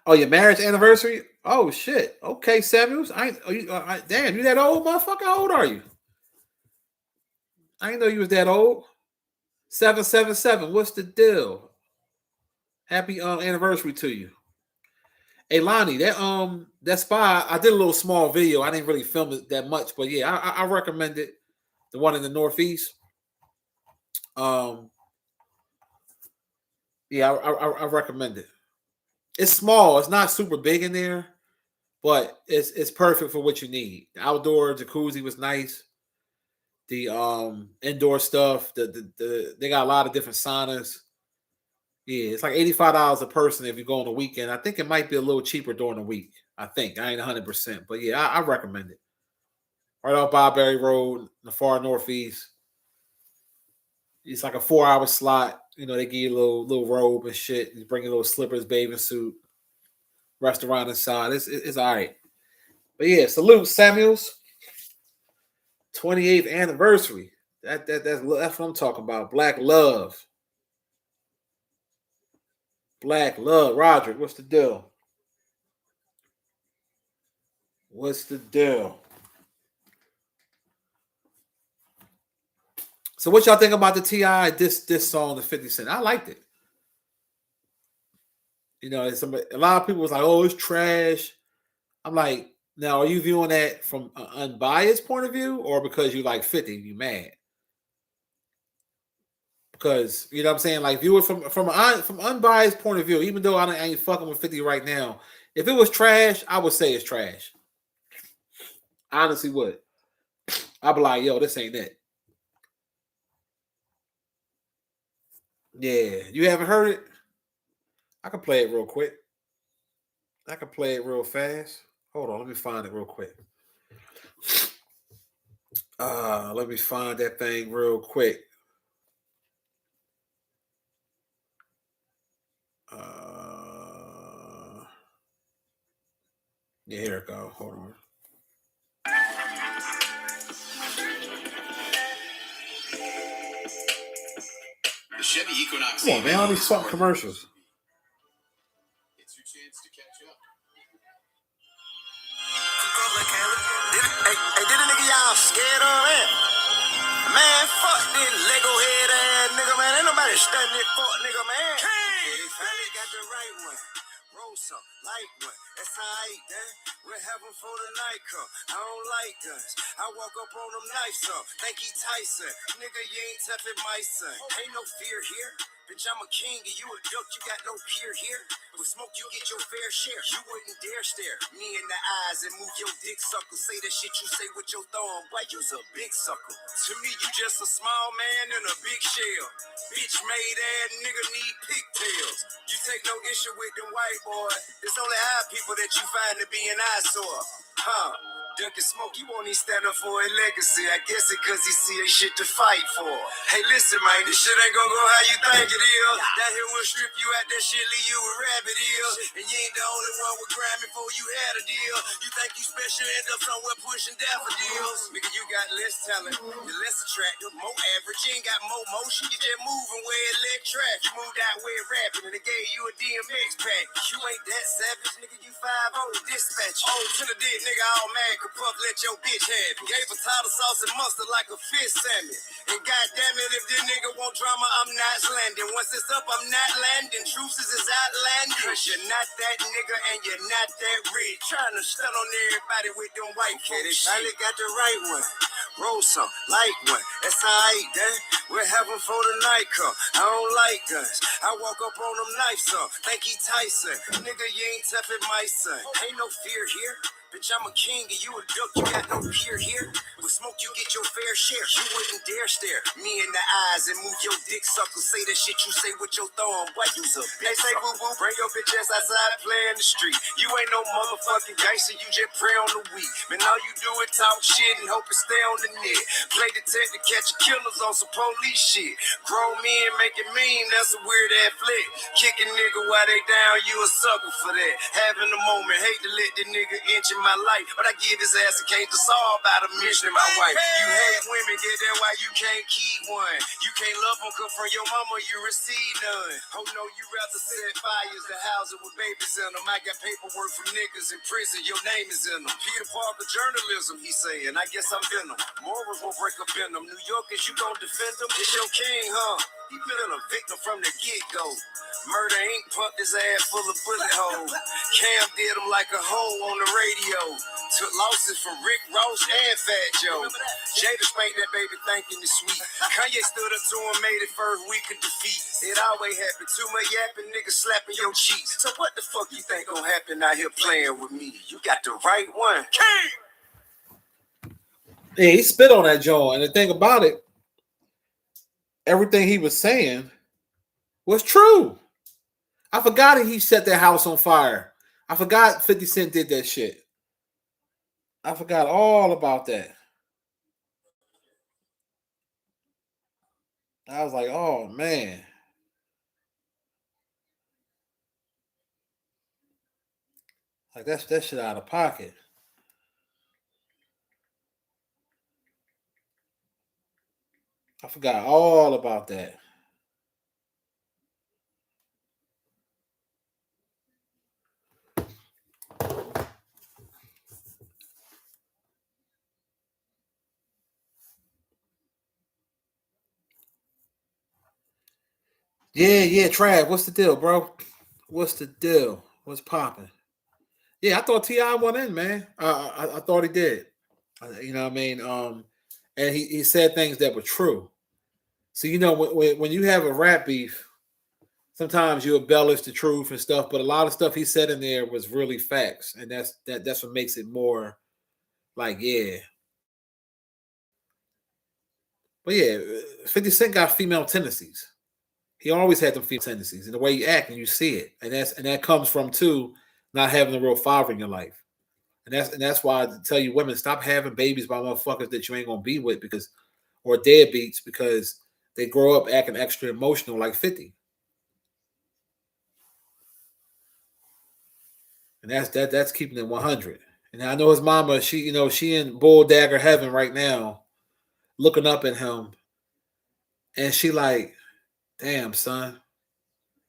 Oh, your marriage anniversary? Oh shit. Okay, Samuels. Damn, you that old motherfucker? How old are you? I didn't know you was that old. 777. What's the deal? Happy anniversary to you. Hey Lonnie, that spy, I did a little small video. I didn't really film it that much, but yeah, I recommend it. The one in the Northeast. Yeah, I recommend it. It's small. It's not super big in there, but it's perfect for what you need. The outdoor jacuzzi was nice. The indoor stuff. They got a lot of different saunas. Yeah, it's like $85 a person if you go on the weekend. I think it might be a little cheaper during the week. I think I ain't 100%, but yeah, I recommend it. Right off Barberry Road, in the far northeast. It's like a 4-hour slot. They give you a little robe and shit. You bring your little slippers, bathing suit. Restaurant inside. It's all right. But yeah, salute Samuels. 28th anniversary. That's what I'm talking about. Black love. Black love. Roderick, what's the deal? What's the deal? So what y'all think about the T.I. this song, the 50 Cent? I liked it. A lot of people was like, oh, it's trash. I'm like, now are you viewing that from an unbiased point of view or because you like 50, you mad? Because you know what I'm saying, like view it from unbiased point of view. Even though I ain't fucking with 50 right now, if it was trash, I would say it's trash. I honestly would. I'd be like, yo, this ain't it. Yeah, you haven't heard it? I can play it real quick. I can play it real fast. Hold on, let me find it real quick. Let me find that thing real quick. Yeah, here it go. Hold on. The Chevy Equinox. Come on, man, all these fucking commercials. It's your chance to catch up. Hey, did a nigga y'all scared of that? Man, fuck this Lego head ass nigga, man. Ain't nobody studying this fuck nigga, man. Hey, they finally got the right one. Roll some, light one. That's how I eat that. We'll have them for the night come. I don't like guns. I walk up on them nice up. Think he Tyson. Nigga, you ain't touching my son. Ain't no fear here.
Bitch, I'm a king and you a duck, you got no peer here. With smoke, you get your fair share. You wouldn't dare stare me in the eyes and move your dick sucker. Say that shit you say with your thumb. Why you's a big sucker? To me, you just a small man in a big shell. Bitch made ass nigga need pigtails. You take no issue with them white boy. It's only our people that you find to be an eyesore. Huh? Dunkin' Smoke, you won't even stand up for a legacy. I guess it cause he see a shit to fight for. Hey, listen, man, this shit ain't gonna go how you think it is. That here will strip you out that shit, leave you with rabbit ears. And you ain't the only one with Grammy before you had a deal. You think you special, end up somewhere pushing daffodils. Nigga, you got less talent, you're less attractive, more average. You ain't got more motion, you just moving where it let track. You moved out where it rapping and it gave you a DMX pack. You ain't that savage, nigga, you 5-0 dispatch. Oh, to the dick, nigga, all mad. Puff, let your bitch have it. Gave her tartar sauce and mustard like a fish salmon. And goddamn it, if this nigga want drama, I'm not landing. Once it's up, I'm not landing. Truces is outlandish. Cause you're not that nigga and you're not that rich. Trying to stun on everybody with them white folks. Finally got the right one. Roll some, light one. That's alright, then. We're having for the night come. I don't like guns. I walk up on them knife some. Think he Tyson. Nigga, you ain't tough at my son. Ain't no fear here. Bitch, I'm a king and you a duck, you got no peer here. With smoke, you get your fair share. You wouldn't dare stare me in the eyes and move your dick sucker. Say that shit you say with your thumb. Why you's a bitch? They say boo boo, bring your bitch ass outside, play in the street. You ain't no motherfucking gangster, you just pray on the weak. Man, all you do is talk shit and hope it stay on the net. Play detective, catch killers on some police shit. Grown men making mean, that's a weird ass flick. Kick a nigga while they down, you a sucker for that. Having a moment, hate to let the nigga inch in my life, but I give his ass a case to solve about a mission in my wife. You hate women, get that why you can't keep one. You can't love them, cause from your mama you receive none. Oh no, you rather set fires to houses with babies in them. I got paperwork from niggas in prison, your name is in them. Peter Parker journalism, he saying, I guess I'm Venom. Morals will break up in them. New Yorkers, you gon' defend them? It's your king, huh? He been a victim from the get-go. Murder Inc. pumped his ass full of bullet holes. Cam did him like a hoe on the radio. Took losses from Rick Ross and Fat Joe. Jada spanked that baby thinking it's sweet. Kanye stood up to him, made it first week of defeat. It always happen. Too much yapping, niggas slapping your cheeks. So what the fuck you think gon' happen out here playing with me? You got the right one. King!
Yeah, he spit on that joint. And the thing about it, everything he was saying was true. I forgot that he set that house on fire. I forgot 50 Cent did that shit. I forgot all about that. I was like, oh man. Like that's that shit out of pocket. I forgot all about that. Yeah, Trav, what's the deal, bro? What's the deal? What's popping? Yeah, I thought T.I. went in, man. I thought he did. You know what I mean? And he said things that were true. So, you know, when you have a rap beef, sometimes you embellish the truth and stuff, but a lot of stuff he said in there was really facts. And that's what makes it more like, yeah. But yeah, 50 Cent got female tendencies. He always had them female tendencies. And the way you act and you see it. And that comes from too not having a real father in your life. And that's why I tell you women, stop having babies by motherfuckers that you ain't gonna be with or deadbeats because they grow up acting extra emotional like 50. And that's keeping it 100. And I know his mama, she in bull dagger heaven right now, looking up at him, and she like, damn son.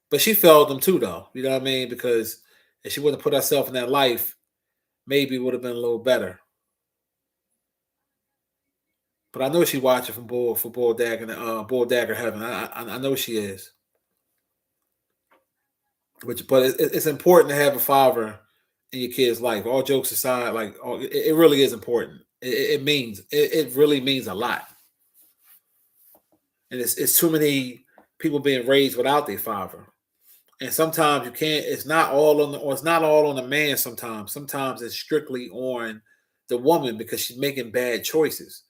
But she failed him too, though. You know what I mean? Because if she wouldn't have put herself in that life, maybe it would have been a little better. But I know she watching from bull dagger heaven. I know she is. But it's important to have a father in your kid's life. All jokes aside, like it really is important. It really means a lot. And it's too many people being raised without their father. And sometimes you can't. It's not all on the, or it's not all on the man. Sometimes it's strictly on the woman because she's making bad choices,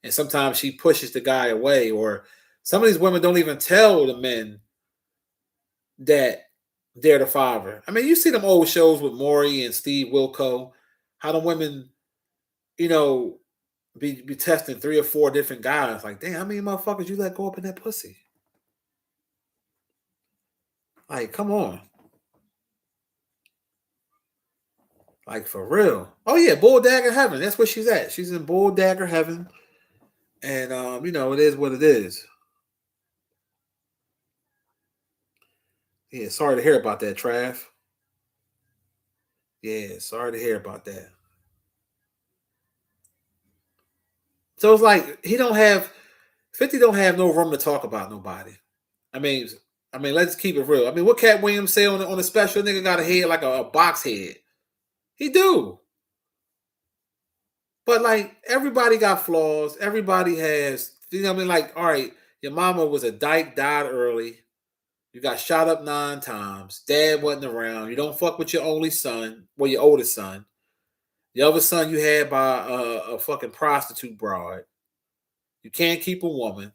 and sometimes she pushes the guy away. Or some of these women don't even tell the men that they're the father. I mean, you see them old shows with Maury and Steve Wilco, how the women, you know, be testing 3 or 4 different guys. Like, damn, how many motherfuckers you let go up in that pussy? Like, come on. Like, for real. Oh, yeah, Bull Dagger Heaven. That's where she's at. She's in Bull Dagger Heaven. And, you know, it is what it is. Yeah, sorry to hear about that, Trav. Yeah, sorry to hear about that. So it's like he don't have 50 don't have no room to talk about nobody. I mean, let's keep it real. I mean, what Cat Williams say on the special? Nigga got a head like a box head. He do. But like everybody got flaws. Everybody has, you know what I mean? Like, all right, your mama was a dyke, died early. You got shot up 9 times. Dad wasn't around. You don't fuck with your only son, well, your oldest son. The other son you had by a fucking prostitute broad. You can't keep a woman.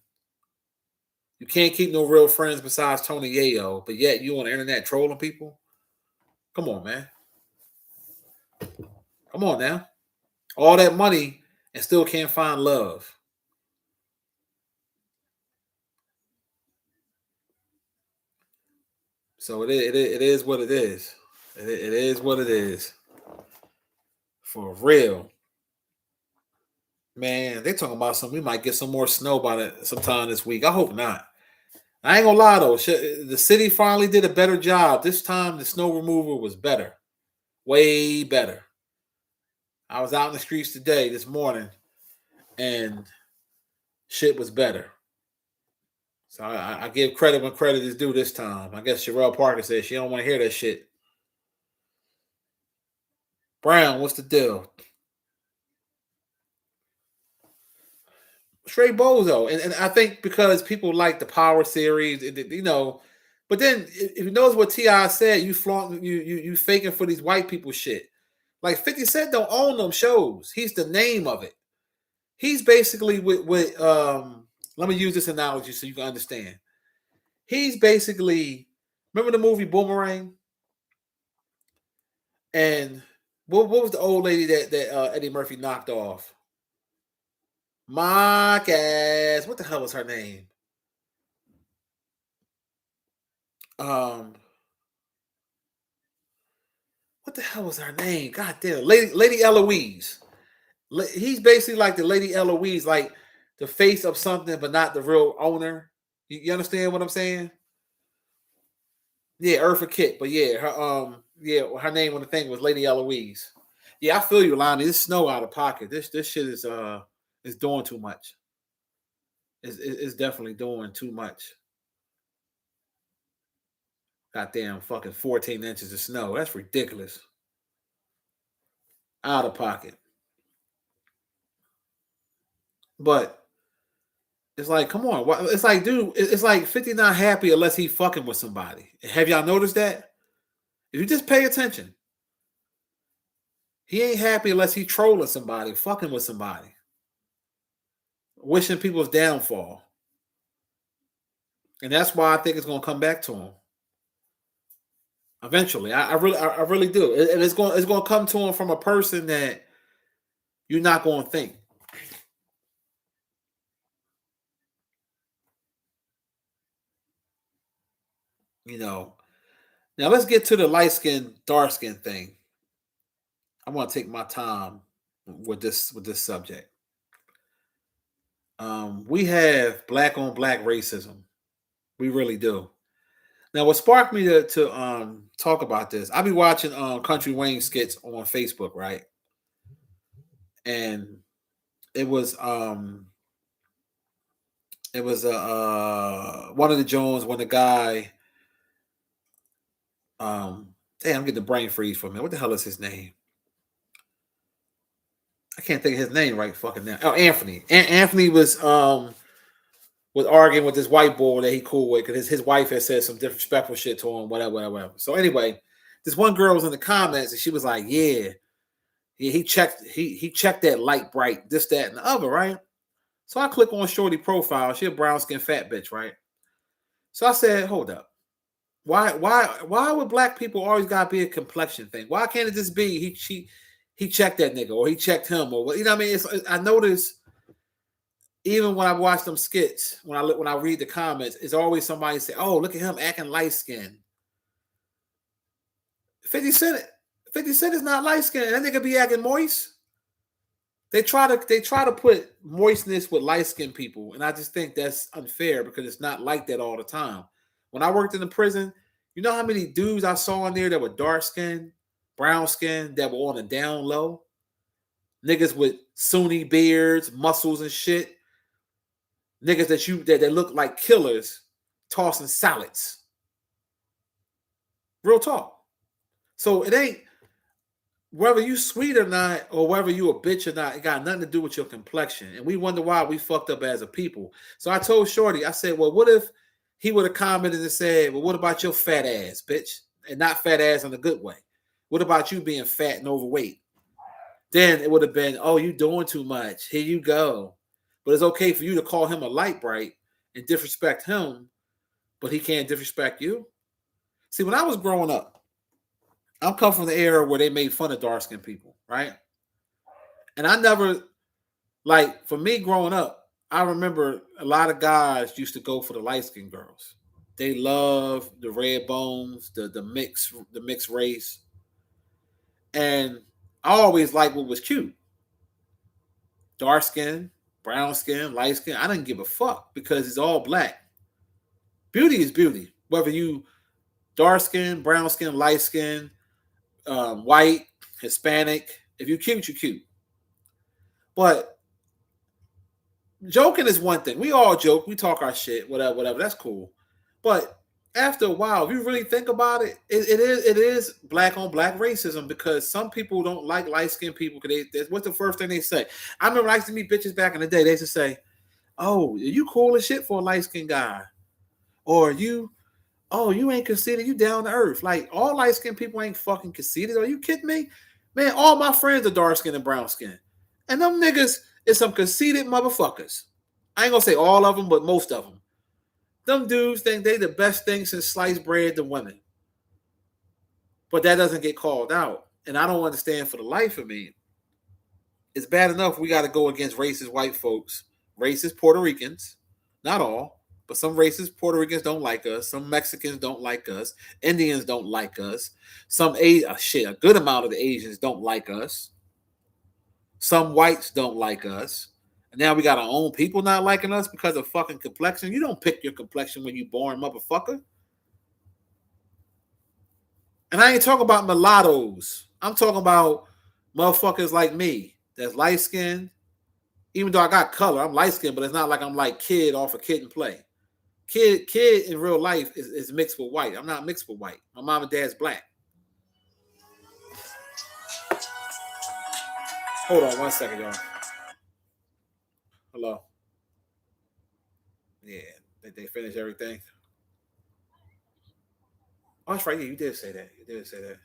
You can't keep no real friends besides Tony Yayo, but yet you on the internet trolling people? Come on, man. Come on now. All that money and still can't find love. So it is what it is. It is what it is. For real. Man, they talking about something. We might get some more snow by sometime this week. I hope not. I ain't gonna lie though. The city finally did a better job. This time the snow removal was better. Way better. I was out in the streets today, this morning, and shit was better. So I give credit when credit is due this time. I guess Sherelle Parker said she don't want to hear that shit. Brown, what's the deal? Straight bozo. And I think because people like the Power series, you know, but then if you notice what T.I. said, you flaunt you faking for these white people shit. Like 50 Cent don't own them shows. He's the name of it. He's basically with let me use this analogy so you can understand. He's basically, remember the movie Boomerang? And what was the old lady that Eddie Murphy knocked off? Marcus. What the hell was her name? Um, what the hell was her name? God damn, Lady Eloise. He's basically like the Lady Eloise, like the face of something, but not the real owner. You understand what I'm saying? Yeah, Eartha Kitt, but yeah, her name on the thing was Lady Eloise. Yeah, I feel you, Lonnie. This snow out of pocket. This shit is doing too much. It's definitely doing too much. Goddamn fucking 14 inches of snow. That's ridiculous. Out of pocket. But it's like, come on. It's like, dude, it's like 50 not happy unless he fucking with somebody. Have y'all noticed that? If you just pay attention, he ain't happy unless he trolling somebody, fucking with somebody, wishing people's downfall. And that's why I think it's gonna come back to him. Eventually. I really do. And it's gonna come to him from a person that you're not gonna think. You know. Now let's get to the light skin, dark skin thing. I want to take my time with this subject. We have black on black racism. We really do. Now, what sparked me to talk about this? I be watching Country Wayne skits on Facebook, right? And it was one of the Jones when the guy damn, I'm getting the brain freeze for a minute. What the hell is his name? I can't think of his name right fucking now. Oh, Anthony. Anthony was was arguing with this white boy that he cool with because his wife had said some disrespectful shit to him, whatever. So anyway, this one girl was in the comments and she was like, "Yeah, he checked that light bright, this, that, and the other, right?" So I click on Shorty profile. She a brown skin fat bitch, right? So I said, "Hold up. Why would black people always gotta be a complexion thing? Why can't it just be he checked that nigga or he checked him or you know what I mean?" I notice even when I watch them skits, when I read the comments, it's always somebody say, "Oh, look at him acting light skinned." 50 Cent, 50 Cent is not light skinned. That nigga be acting moist. They try to put moistness with light skinned people, and I just think that's unfair because it's not like that all the time. When I worked in the prison, you know how many dudes I saw in there that were dark skinned, brown skinned, that were on the down low? Niggas with Sunni beards, muscles and shit. Niggas that look like killers tossing salads. Real talk. So it ain't whether you sweet or not, or whether you a bitch or not, it got nothing to do with your complexion. And we wonder why we fucked up as a people. So I told Shorty, I said, well, what if he would have commented and said, well, what about your fat ass, bitch? And not fat ass in a good way. What about you being fat and overweight? Then it would have been, oh, you doing too much. Here you go. But it's okay for you to call him a light bright and disrespect him, but he can't disrespect you. See, when I was growing up, I'm coming from the era where they made fun of dark-skinned people, right? And I never, like, for me growing up, I remember a lot of guys used to go for the light-skinned girls. They love the red bones, the mixed race. And I always liked what was cute. Dark skin, brown skin, light skin. I didn't give a fuck because it's all black. Beauty is beauty. Whether you dark skin, brown skin, light skin, white, Hispanic. If you cute, you cute. But joking is one thing. We all joke. We talk our shit, whatever. That's cool. But after a while, if you really think about it, it is black on black racism because some people don't like light skinned people because what's the first thing they say? I remember I used to meet bitches back in the day. They used to say, "Oh, you cool as shit for a light skinned guy," or you ain't conceited, you down to earth. Like all light skinned people ain't fucking conceited. Are you kidding me? Man, all my friends are dark skinned and brown skinned. And them niggas is some conceited motherfuckers. I ain't gonna say all of them, but most of them. Them dudes think they the best thing since sliced bread to women. But that doesn't get called out. And I don't understand for the life of me. It's bad enough we got to go against racist white folks, racist Puerto Ricans, not all, but some racist Puerto Ricans don't like us. Some Mexicans don't like us. Indians don't like us. A good amount of the Asians don't like us. Some whites don't like us. And now we got our own people not liking us because of fucking complexion. You don't pick your complexion when you born, motherfucker. And I ain't talking about mulattoes. I'm talking about motherfuckers like me that's light skinned. Even though I got color, I'm light skinned, but it's not like I'm like Kid off a Kid and Play. Kid in real life is mixed with white. I'm not mixed with white. My mom and dad's black. Hold on 1 second, y'all. Hello. Yeah, they finished everything. Oh, that's right. Yeah, you did say that. You did say that.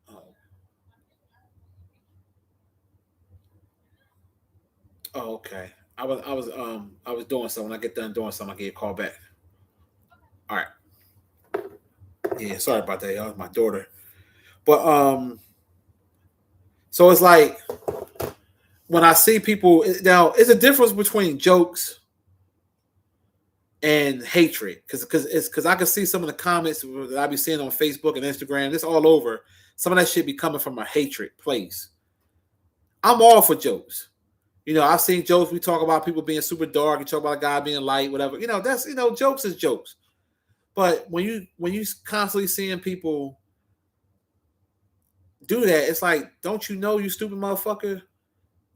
Oh, oh, okay. I was doing something. When I get done doing something, I get a call back. All right. Yeah, sorry about that, y'all. It's my daughter. But so it's like when I see people now, it's a difference between jokes and hatred because I can see some of the comments that I be seeing on Facebook and Instagram. It's all over. Some of that shit be coming from a hatred place. I'm all for jokes. You know, I've seen jokes. We talk about people being super dark. You talk about a guy being light, whatever. You know, that's jokes is jokes. But when you constantly seeing people do that, it's like, don't you know, you stupid motherfucker?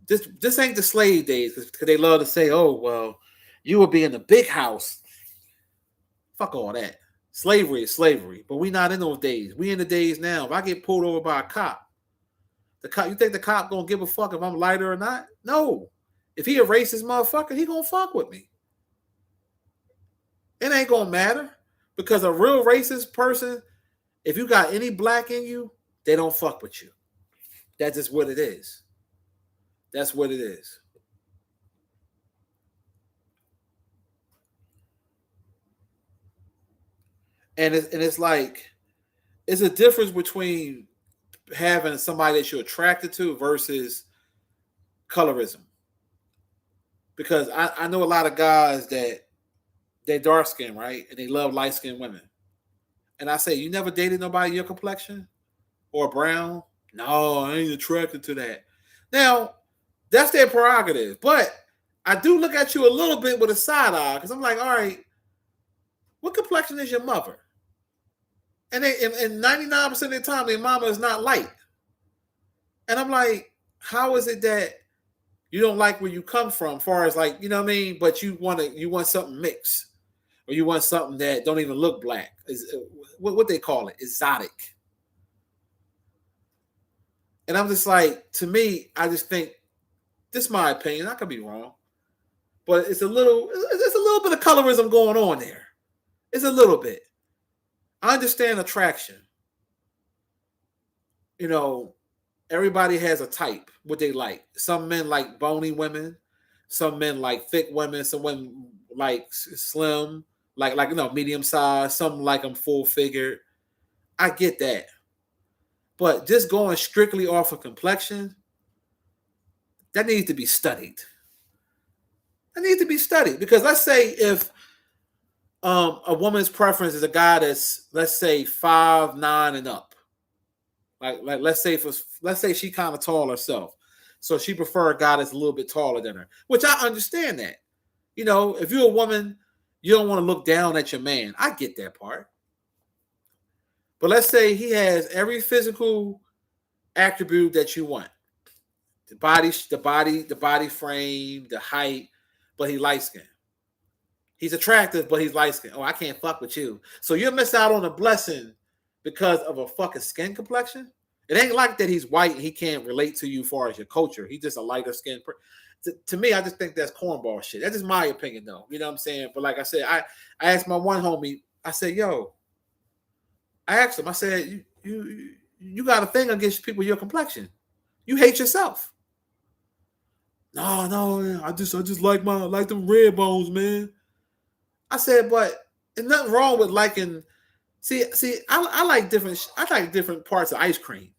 This ain't the slave days because they love to say, oh well, you will be in the big house. Fuck all that. Slavery is slavery, but we not in those days. We in the days now. If I get pulled over by a cop, you think the cop gonna give a fuck if I'm lighter or not? No. If he a racist motherfucker, he gonna fuck with me. It ain't gonna matter because a real racist person, if you got any black in you, they don't fuck with you. That's just what it is. That's what it is. And it's like it's a difference between having somebody that you're attracted to versus colorism. Because I know a lot of guys that they dark skin, right? And they love light skinned women. And I say, you never dated nobody your complexion or brown? No, I ain't attracted to that. Now, that's their prerogative. But I do look at you a little bit with a side eye because I'm like, all right, what complexion is your mother? And 99% of the time, their mama is not light. And I'm like, how is it that you don't like where you come from, as far as like, you know what I mean? But you want something mixed, or you want something that don't even look black. Is what they call it, exotic. And I'm just like, to me, I just think this is my opinion. I could be wrong, but it's a little bit of colorism going on there. It's a little bit. I understand attraction. You know, everybody has a type, what they like. Some men like bony women. Some men like thick women. Some women like slim, like medium size. Some like them full figured. I get that. But just going strictly off of complexion, that needs to be studied. That needs to be studied. Because let's say if a woman's preference is a guy that's, let's say, 5'9" and up. Like let's say she kind of tall herself. So she prefer a guy that's a little bit taller than her, which I understand that. You know, if you're a woman, you don't want to look down at your man. I get that part. But let's say he has every physical attribute that you want. The body frame, the height, but he light skinned. He's attractive, but he's light skinned. Oh, I can't fuck with you. So you'll miss out on a blessing because of a fucking skin complexion. It ain't like that he's white and he can't relate to you as far as your culture. He's just a lighter skin. To me, I just think that's cornball shit. That's just my opinion, though. You know what I'm saying? But like I said, I asked my one homie, I said, yo, I asked him, I said, you got a thing against people your complexion. You hate yourself. No, I just like them red bones, man. I said, but there's nothing wrong with liking. See, I like different parts of ice cream.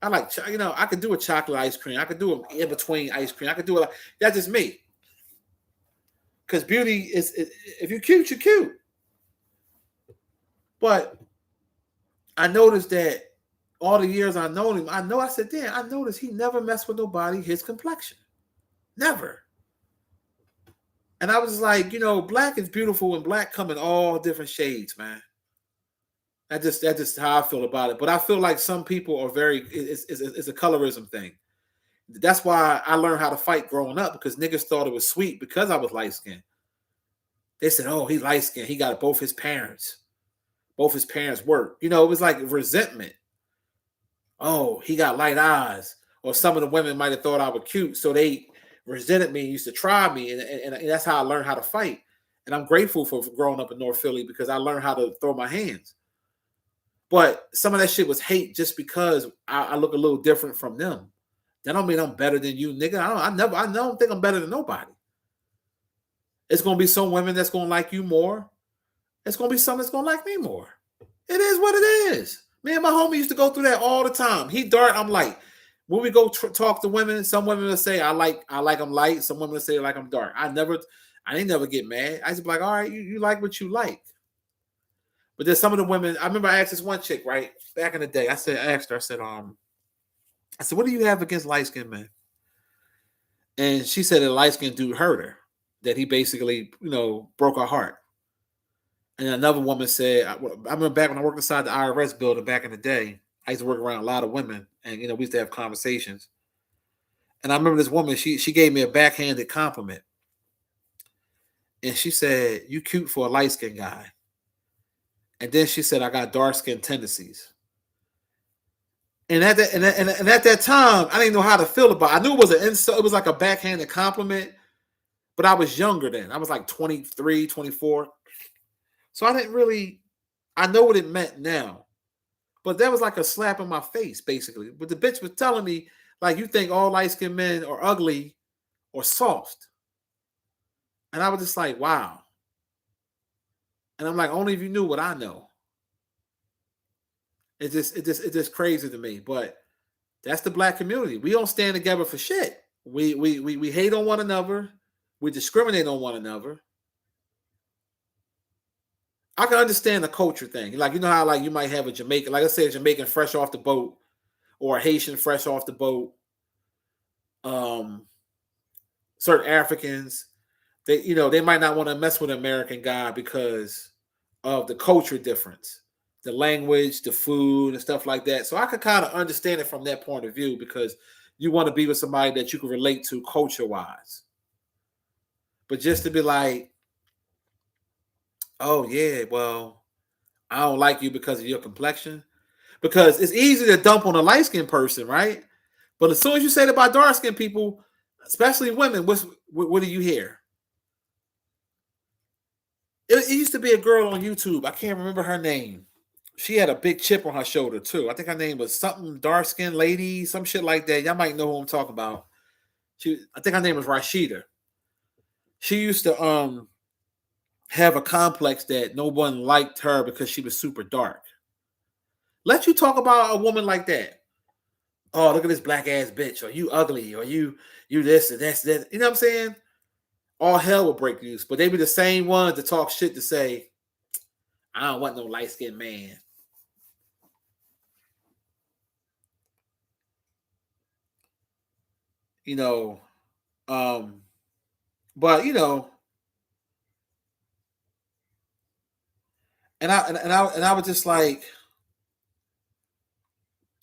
I like, I could do a chocolate ice cream. I could do an in between ice cream. I could do it. That's just me. Because beauty is, if you're cute, you're cute. But I noticed that all the years I've known him, I said, damn, I noticed he never messed with nobody his complexion. Never. And I was like, black is beautiful and black come in all different shades, man. That's just how I feel about it. But I feel like some people are it's a colorism thing. That's why I learned how to fight growing up, because niggas thought it was sweet because I was light skinned. They said, oh, he light skinned. He got both his parents. Both his parents work. It was like resentment. Oh, he got light eyes. Or some of the women might have thought I was cute, so they resented me and used to try me. And that's how I learned how to fight. And I'm grateful for growing up in North Philly, because I learned how to throw my hands. But some of that shit was hate just because I look a little different from them. That don't mean I'm better than you, nigga. I don't think I'm better than nobody. It's gonna be some women that's gonna like you more. It's gonna be some that's gonna like me more. It is what it is. Me and my homie used to go through that all the time. He dark, I'm light. When we go talk to women, some women will say I like them light. Some women will say like I'm dark. I ain't never get mad. I just be like, all right, you like what you like. But there's some of the women. I remember I asked this one chick right back in the day. I asked her, I said, what do you have against light skinned men? And she said that light skinned dude hurt her, that he basically, broke her heart. And another woman said, I remember back when I worked inside the IRS building back in the day, I used to work around a lot of women, and we used to have conversations. And I remember this woman, she gave me a backhanded compliment. And she said, you cute for a light skinned guy. And then she said, I got dark skin tendencies. And at that time, I didn't know how to feel about it. I knew it was an insult. It was like a backhanded compliment. but I was younger then. I was like 23, 24. So I didn't really, I know what it meant now. But that was like a slap in my face, basically. But the bitch was telling me, like, you think all light skinned men are ugly or soft. And I was just like, wow. And I'm like, only if you knew what I know. It's just crazy to me. But that's the black community. We don't stand together for shit. We hate on one another. We discriminate on one another. I can understand the culture thing. Like, you know how like you might have a Jamaican, like I said, a Jamaican fresh off the boat, or a Haitian fresh off the boat. Um, Certain Africans, they might not want to mess with an American guy because of the culture difference, the language, the food, and stuff like that. So I could kind of understand it from that point of view because you want to be with somebody that you can relate to culture wise. But just to be like, oh yeah, well, I don't like you because of your complexion. Because it's easy to dump on a light skinned person, right? But as soon as you say it about dark skinned people, especially women, what do you hear? It used to be a girl on YouTube. I can't remember her name. She had a big chip on her shoulder too. I think her name was something dark skinned lady, some shit like that. Y'all might know who I'm talking about. I think her name was Rashida. She used to have a complex that no one liked her because she was super dark. Let you talk about a woman like that. Oh, look at this black ass bitch, or you ugly, or you this and that's that. You know what I'm saying? All hell will break loose. But they be the same ones to talk shit to say, I don't want no light skinned man. You know, um, but and I was just like,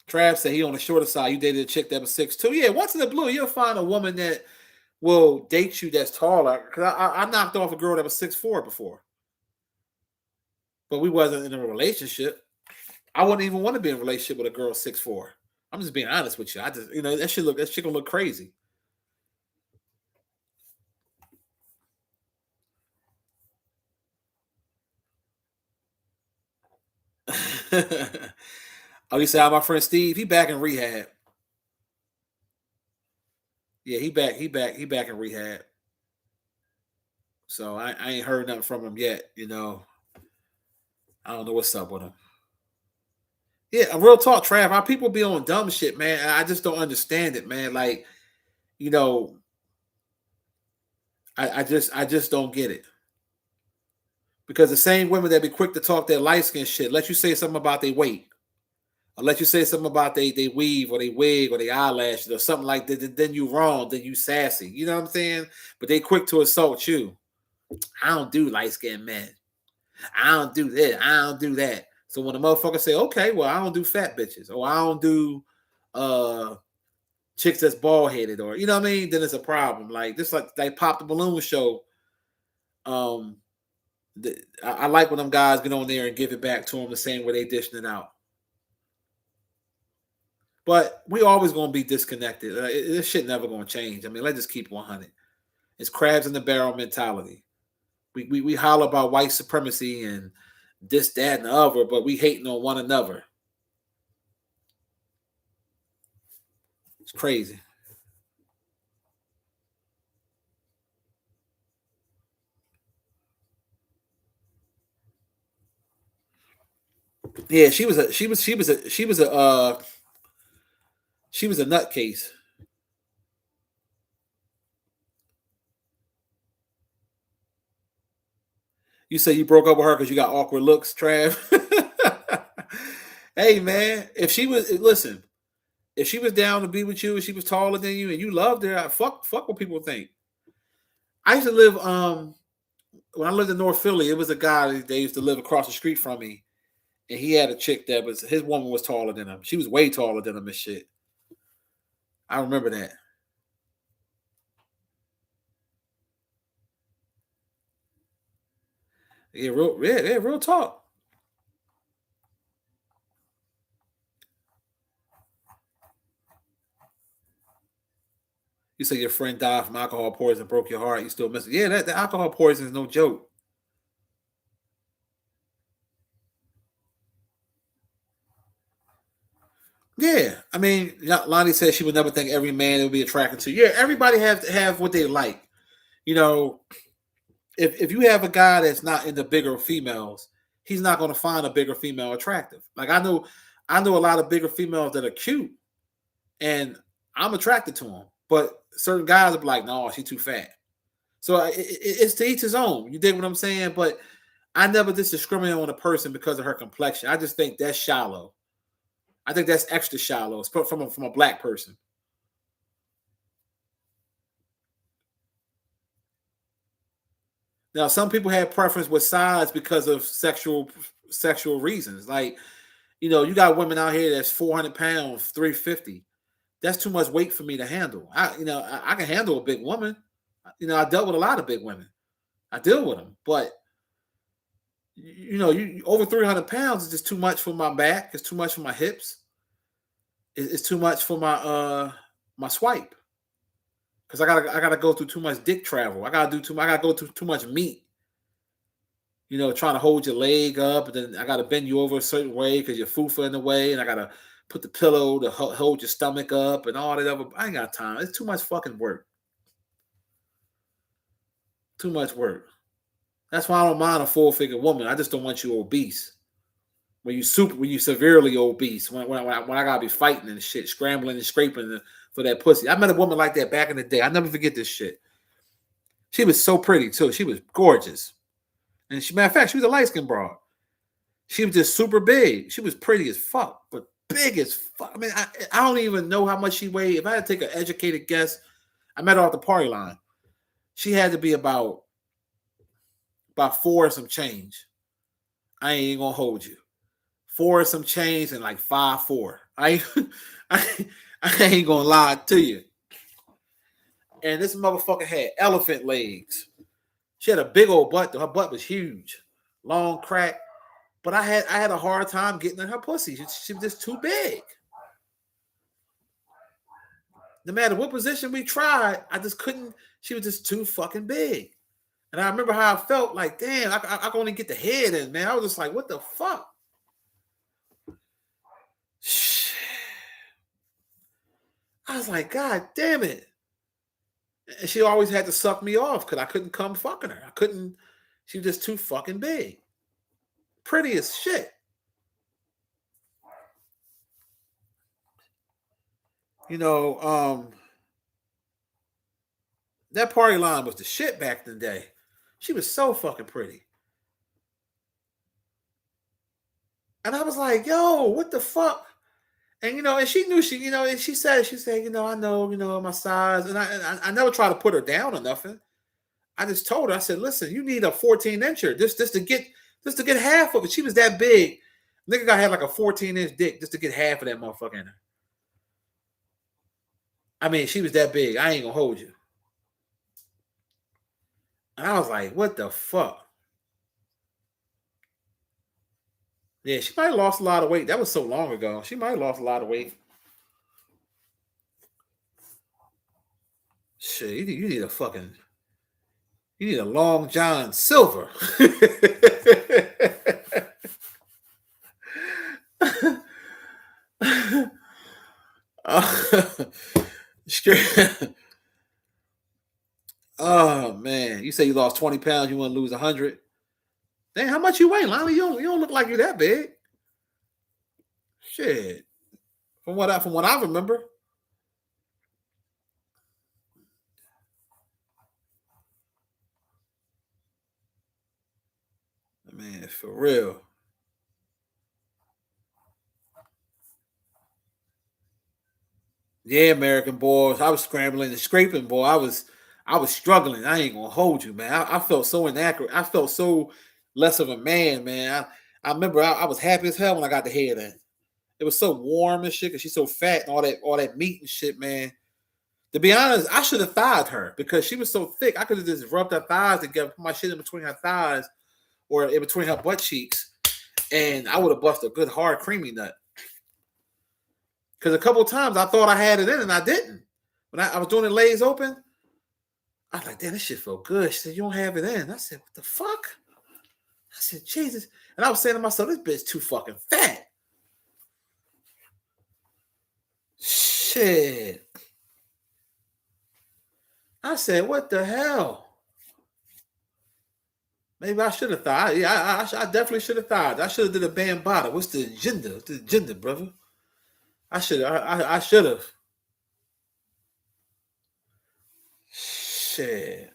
Trav said he on the shorter side. You dated a chick that was 6'2". Yeah, once in the blue, you'll find a woman that will date you that's taller. Cause I knocked off a girl that was 6'4" before, but we wasn't in a relationship. I wouldn't even want to be in a relationship with a girl 6'4". I'm just being honest with you. I just that shit gonna look crazy. Oh, you say how my friend Steve? He back in rehab. Yeah, he back in rehab. So I ain't heard nothing from him yet. I don't know what's up with him. Yeah, a real talk, Trav. How people be on dumb shit, man. I just don't understand it, man. Like, you know, I just don't get it. Because the same women that be quick to talk that light skin shit, let you say something about their weight, or let you say something about they weave or they wig or they eyelashes or something like that, then you wrong, then you sassy. You know what I'm saying? But they quick to assault you. I don't do light skinned men. I don't do this. I don't do that. So when a motherfucker say, okay, well, I don't do fat bitches, or I don't do uh chicks that's bald headed, or you know what I mean, then it's a problem. Like this, like Pop the Balloon show. Um, I like when them guys get on there and give it back to them the same way they dishing it out. But we always gonna be disconnected. This shit never gonna change. I mean, let's just keep 100. It's crabs in the barrel mentality. We holler about white supremacy and this, that, and the other, but we hating on one another. It's crazy. Yeah, she was a nutcase. You say you broke up with her because you got awkward looks, Trav. Hey man, if she was listen, if she was down to be with you and she was taller than you and you loved her, fuck what people think. I used to live when I lived in North Philly, it was a guy that they used to live across the street from me, and he had a chick that was his woman was taller than him. She was way taller than him and shit. I remember that. Real talk. You say your friend died from alcohol poison, broke your heart. You still miss it. Yeah, that the alcohol poison is no joke. Yeah, I mean, Lonnie said she would never think every man would be attracted to. Yeah, everybody have what they like. You know, if you have a guy that's not into bigger females, he's not going to find a bigger female attractive. Like I know a lot of bigger females that are cute, and I'm attracted to them. But certain guys are like, no, she's too fat. So it's to each his own. You dig what I'm saying? But I never just discriminate on a person because of her complexion. I just think that's shallow. I think that's extra shallow. It's from a black person. Now, some people have preference with size because of sexual reasons. Like, you know, you got women out here that's 400 pounds, 350. That's too much weight for me to handle. I can handle a big woman. You know, I dealt with a lot of big women. I deal with them, but you over 300 pounds is just too much for my back. It's too much for my hips. It's too much for my swipe. Because I gotta go through too much dick travel. I gotta go through too much meat. You know, trying to hold your leg up, and then I gotta bend you over a certain way because your fufa in the way, and I gotta put the pillow to hold your stomach up and all that other. I ain't got time. It's too much fucking work. Too much work. That's why I don't mind a full-figure woman. I just don't want you obese. When you severely obese, when I gotta be fighting and shit, scrambling and scraping for that pussy. I met a woman like that back in the day. I never forget this shit. She was so pretty too. She was gorgeous, and matter of fact, she was a light skinned broad. She was just super big. She was pretty as fuck, but big as fuck. I mean, I don't even know how much she weighed. If I had to take an educated guess, I met her off the party line. She had to be about 4 and some change. I ain't gonna hold you. 4 and some change and like 5'4". I ain't gonna lie to you. And this motherfucker had elephant legs. She had a big old butt though. Her butt was huge, long crack. But I had a hard time getting in her pussy. She was just too big. No matter what position we tried, I just couldn't. She was just too fucking big. And I remember how I felt like, damn, I can only get the head in, man. I was just like, what the fuck? I was like, God damn it. And she always had to suck me off because I couldn't come fucking her. I couldn't. She was just too fucking big. Pretty as shit. You know, that party line was the shit back in the day. She was so fucking pretty. And I was like, yo, what the fuck? And and she knew and she said, I know, my size. And I never tried to put her down or nothing. I just told her, I said, listen, you need a 14-incher just to get half of it. She was that big. Nigga got had like a 14-inch dick just to get half of that motherfucker in her. I mean, she was that big. I ain't gonna hold you. And I was like, what the fuck? Yeah, she might have lost a lot of weight. That was so long ago. She might have lost a lot of weight. Shit, you need a Long John Silver. Oh man, you say you lost 20 pounds, you want to lose 100. Dang, how much you weigh, Lonnie? You don't look like you're that big. Shit. From what I remember. Man, for real. Yeah, American boys. I was scrambling and scraping, boy. I was struggling. I ain't gonna hold you, man. I felt so inaccurate. I felt so less of a man, man. I remember I was happy as hell when I got the head in. It was so warm and shit because she's so fat and all that meat and shit, man. To be honest, I should have thighed her because she was so thick. I could have just rubbed her thighs together, put my shit in between her thighs or in between her butt cheeks, and I would have busted a good hard creamy nut. Because a couple of times I thought I had it in and I didn't. When I was doing the legs open, I was like, damn, this shit felt good. She said, you don't have it in. I said, what the fuck? I said, Jesus. And I was saying to myself, this bitch too fucking fat. Shit. I said, what the hell? Maybe I should have thought. Yeah, I definitely should have thought. I should have did a bambada. What's the agenda? What's the agenda, brother? I should have. I should have. Shit.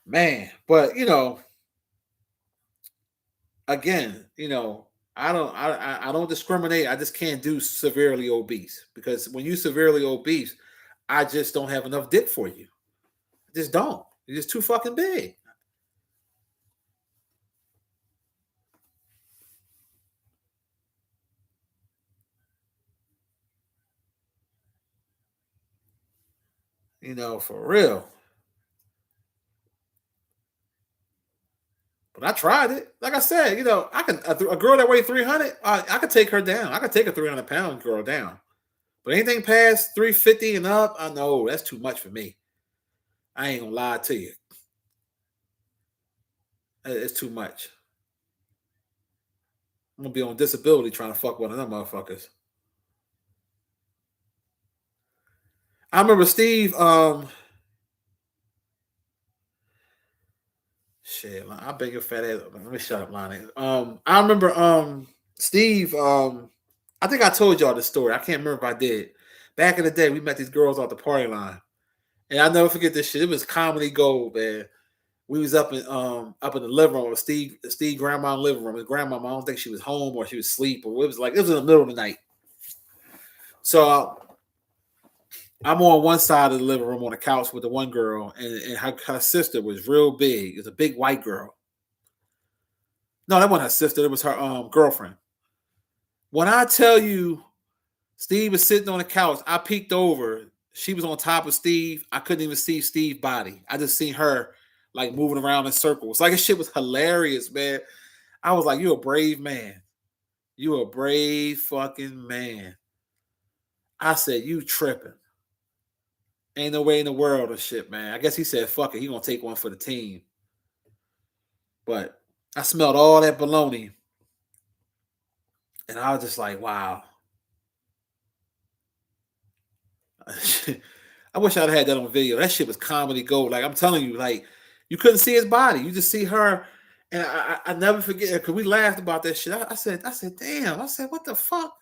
Man. But, again, I don't discriminate. I just can't do severely obese. Because when you severely obese, I just don't have enough dick for you. I just don't. You're just too fucking big. For real. But I tried it. Like I said, I can a girl that weighs 300, I could take her down. I could take a 300-pound girl down. But anything past 350 and up, I know that's too much for me. I ain't gonna lie to you. It's too much. I'm gonna be on disability trying to fuck one of them motherfuckers. I remember Steve. Shit, I beg your fat ass. Let me shut up, Lonnie. I remember Steve. I think I told y'all this story. I can't remember if I did. Back in the day, we met these girls off the party line, and I'll never forget this shit. It was comedy gold, man. We was up in the living room with Steve grandma living room. His grandma, I don't think she was home or she was asleep, or it was in the middle of the night. So I'm on one side of the living room on the couch with the one girl, and her sister was real big. It was a big white girl. No, that wasn't her sister. It was her girlfriend. When I tell you, Steve was sitting on the couch, I peeked over. She was on top of Steve. I couldn't even see Steve's body. I just seen her like moving around in circles. Like, this shit was hilarious, man. I was like, you a brave man. You a brave fucking man. I said, you tripping. Ain't no way in the world of shit, man. I guess he said, fuck it. He gonna take one for the team. But I smelled all that baloney. And I was just like, wow. I wish I'd had that on video. That shit was comedy gold. Like, I'm telling you, like, you couldn't see his body. You just see her. And I never forget it because we laughed about that shit. I said, damn. I said, what the fuck?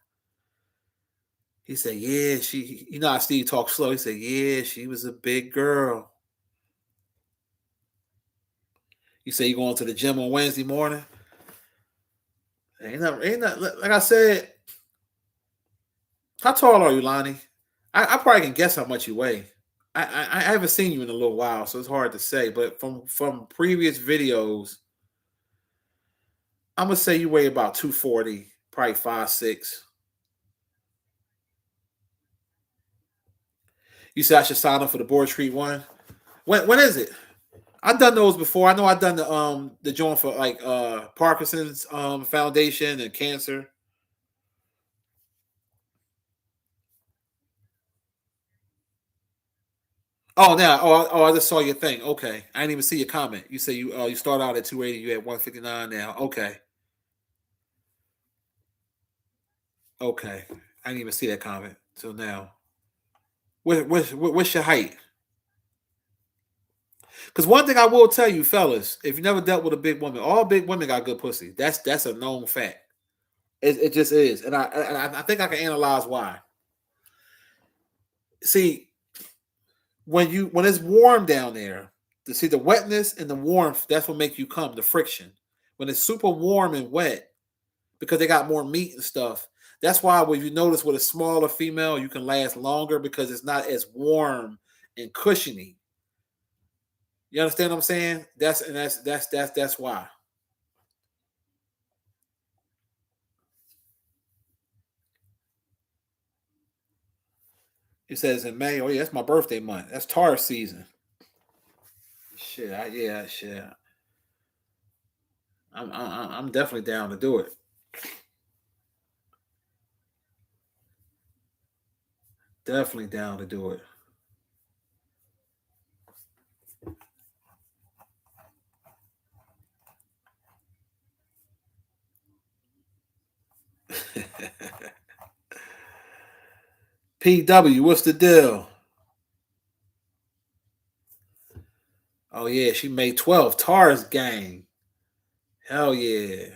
He said, yeah, how Steve talks slow. He said, yeah, she was a big girl. He said, you going to the gym on Wednesday morning? Ain't not, like I said, how tall are you, Lonnie? I probably can guess how much you weigh. I haven't seen you in a little while, so it's hard to say. But from previous videos, I'm gonna say you weigh about 240, probably 5'6". You said I should sign up for the Board Street one. When is it? I've done those before. I know I've done the joint for like Parkinson's Foundation and cancer. Oh, now, I just saw your thing. Okay, I didn't even see your comment. You say you start out at 280, you at 159 now. Okay, okay, I didn't even see that comment till now. What's your height? Because one thing I will tell you, fellas, if you never dealt with a big woman, all big women got good pussy. That's a known fact. It just is, and I think I can analyze why. See, when it's warm down there, to see the wetness and the warmth, that's what make you come. The friction. When it's super warm and wet, because they got more meat and stuff. That's why when you notice with a smaller female, you can last longer because it's not as warm and cushiony. You understand what I'm saying? That's why. It says in May. Oh yeah, that's my birthday month. That's Taurus season. Shit, yeah, shit. I'm definitely down to do it. Definitely down to do it. PW, what's the deal? Oh yeah, she May 12th. Tars gang. Hell yeah.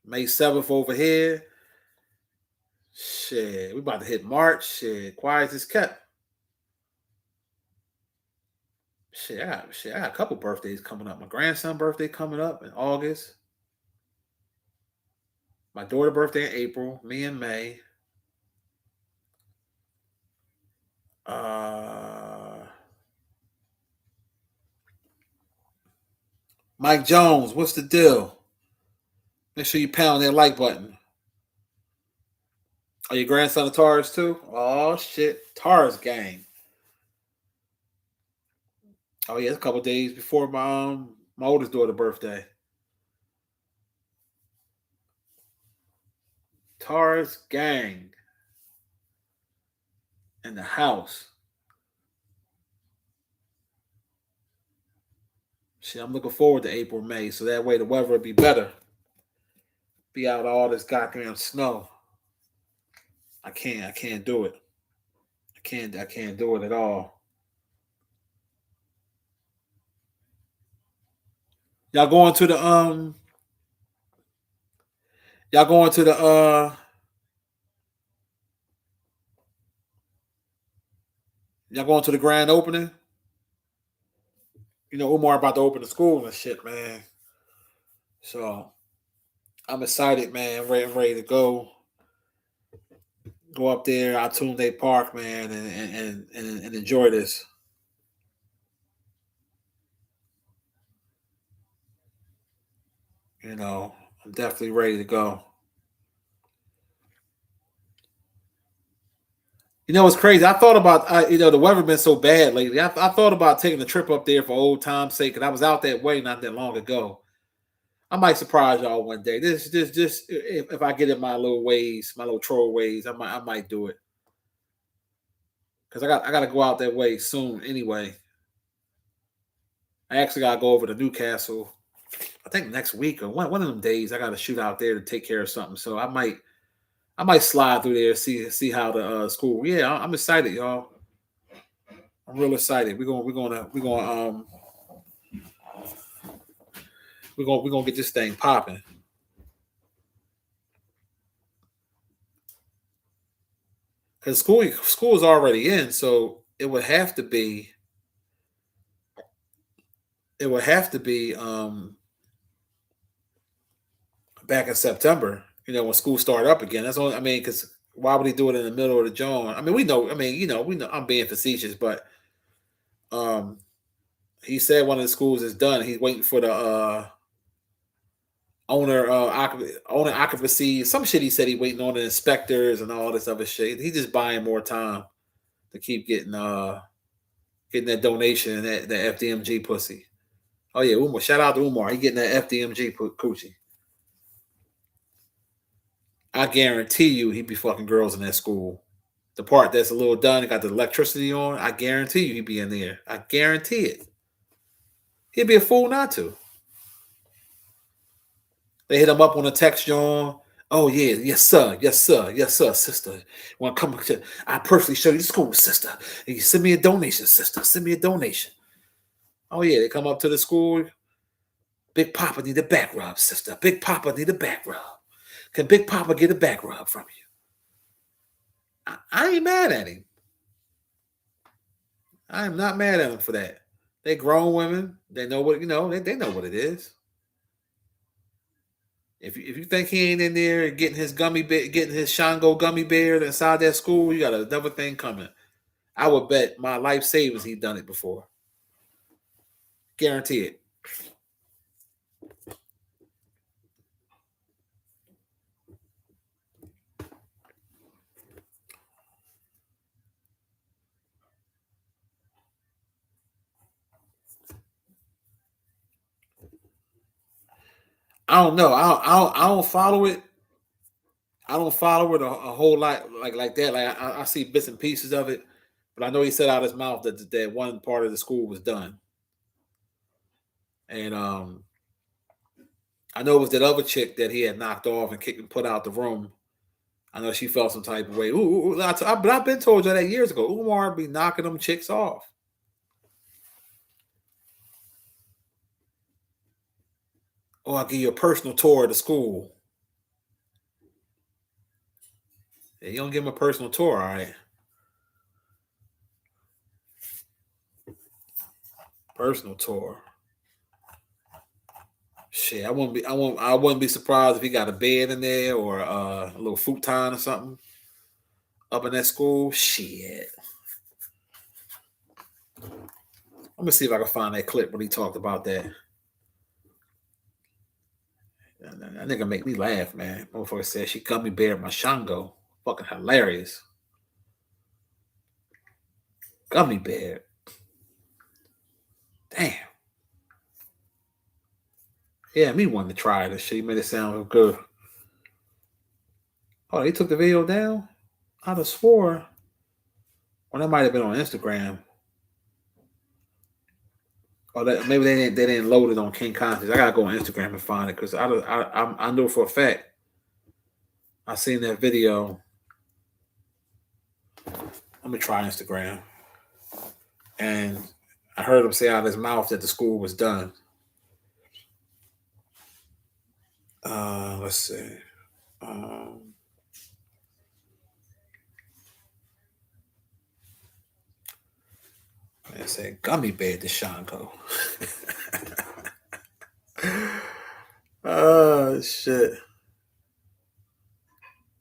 May 7th over here. Shit. We about to hit March. Shit. Quiet as kept. I got a couple birthdays coming up. My grandson birthday coming up in August. My daughter birthday in April. Me in May. Uh Mike Jones, what's the deal? Make sure you pound that like button. Are your grandson of Tars too? Oh shit. Tars gang. Oh yeah, it's a couple days before my oldest daughter's birthday. Tars gang in the house. Shit, I'm looking forward to April, May, so that way the weather will be better. Be out all this goddamn snow. I can't do it. I can't do it at all. Y'all going to the y'all going to the y'all going to the grand opening? You know, Umar about to open the school and shit, man. So I'm excited, man. Ready to go up there, Altunde Park, man, and enjoy this. You know, I'm definitely ready to go. You know, it's crazy. I thought about, the weather been so bad lately. I thought about taking a trip up there for old time's sake, and I was out that way not that long ago. I might surprise y'all one day. This, if I get in my little ways, my little troll ways, I might do it because I got to go out that way soon anyway. I actually got to go over to Newcastle. I think next week or one of them days. I got to shoot out there to take care of something. So I might slide through there see how the school. Yeah, I'm excited, y'all. I'm real excited. We're gonna get this thing popping. Because school is already in, so it would have to be back in September. When school started up again. That's all. I mean, because why would he do it in the middle of the June? I mean, we know. I mean, we know. I'm being facetious, but um, he said one of the schools is done. He's waiting for the owner occupancy. Some shit he said he waiting on the inspectors and all this other shit. He's just buying more time to keep getting that donation and that FDMG pussy. Oh yeah, Umar. Shout out to Umar. He getting that FDMG coochie. I guarantee you he be fucking girls in that school. The part that's a little done, got the electricity on, I guarantee you he be in there. I guarantee it. He'd be a fool not to. They hit him up on a text, John. Oh yeah, yes sir, yes sir, yes sir, sister. Want to come to? I personally show you the school, sister. And you send me a donation, sister. Send me a donation. Oh yeah, they come up to the school. Big Papa need a back rub, sister. Big Papa need a back rub. Can Big Papa get a back rub from you? I ain't mad at him. I am not mad at him for that. They grown women. They know what They know what it is. If you think he ain't in there getting his getting his Shango gummy bear inside that school, you got another thing coming. I would bet my life savings he done it before. Guarantee it. I don't know. I don't follow it. I don't follow it a whole lot like that. Like I see bits and pieces of it, but I know he said out his mouth that one part of the school was done, and I know it was that other chick that he had knocked off and kicked and put out the room. I know she felt some type of way. But I've been told you that years ago. Umar be knocking them chicks off. Or I'll give you a personal tour of the school. Yeah, you don't give him a personal tour, all right? Personal tour. Shit, I wouldn't be surprised if he got a bed in there or a little futon or something up in that school. Shit. Let me see if I can find that clip when he talked about that. That nigga make me laugh, man. Motherfucker said she gummy bear my Shango. Fucking hilarious. Gummy bear. Damn. Yeah, me wanted to try this shit. He made it sound good. Oh, they took the video down? I'd have swore. Well, that might have been on Instagram. Or maybe they didn't load it on King Conscious. I gotta go on Instagram and find it because I know for a fact I seen that video. Let me try Instagram. And I heard him say out of his mouth that the school was done. Let's see. I said gummy bear to Shango. Oh shit.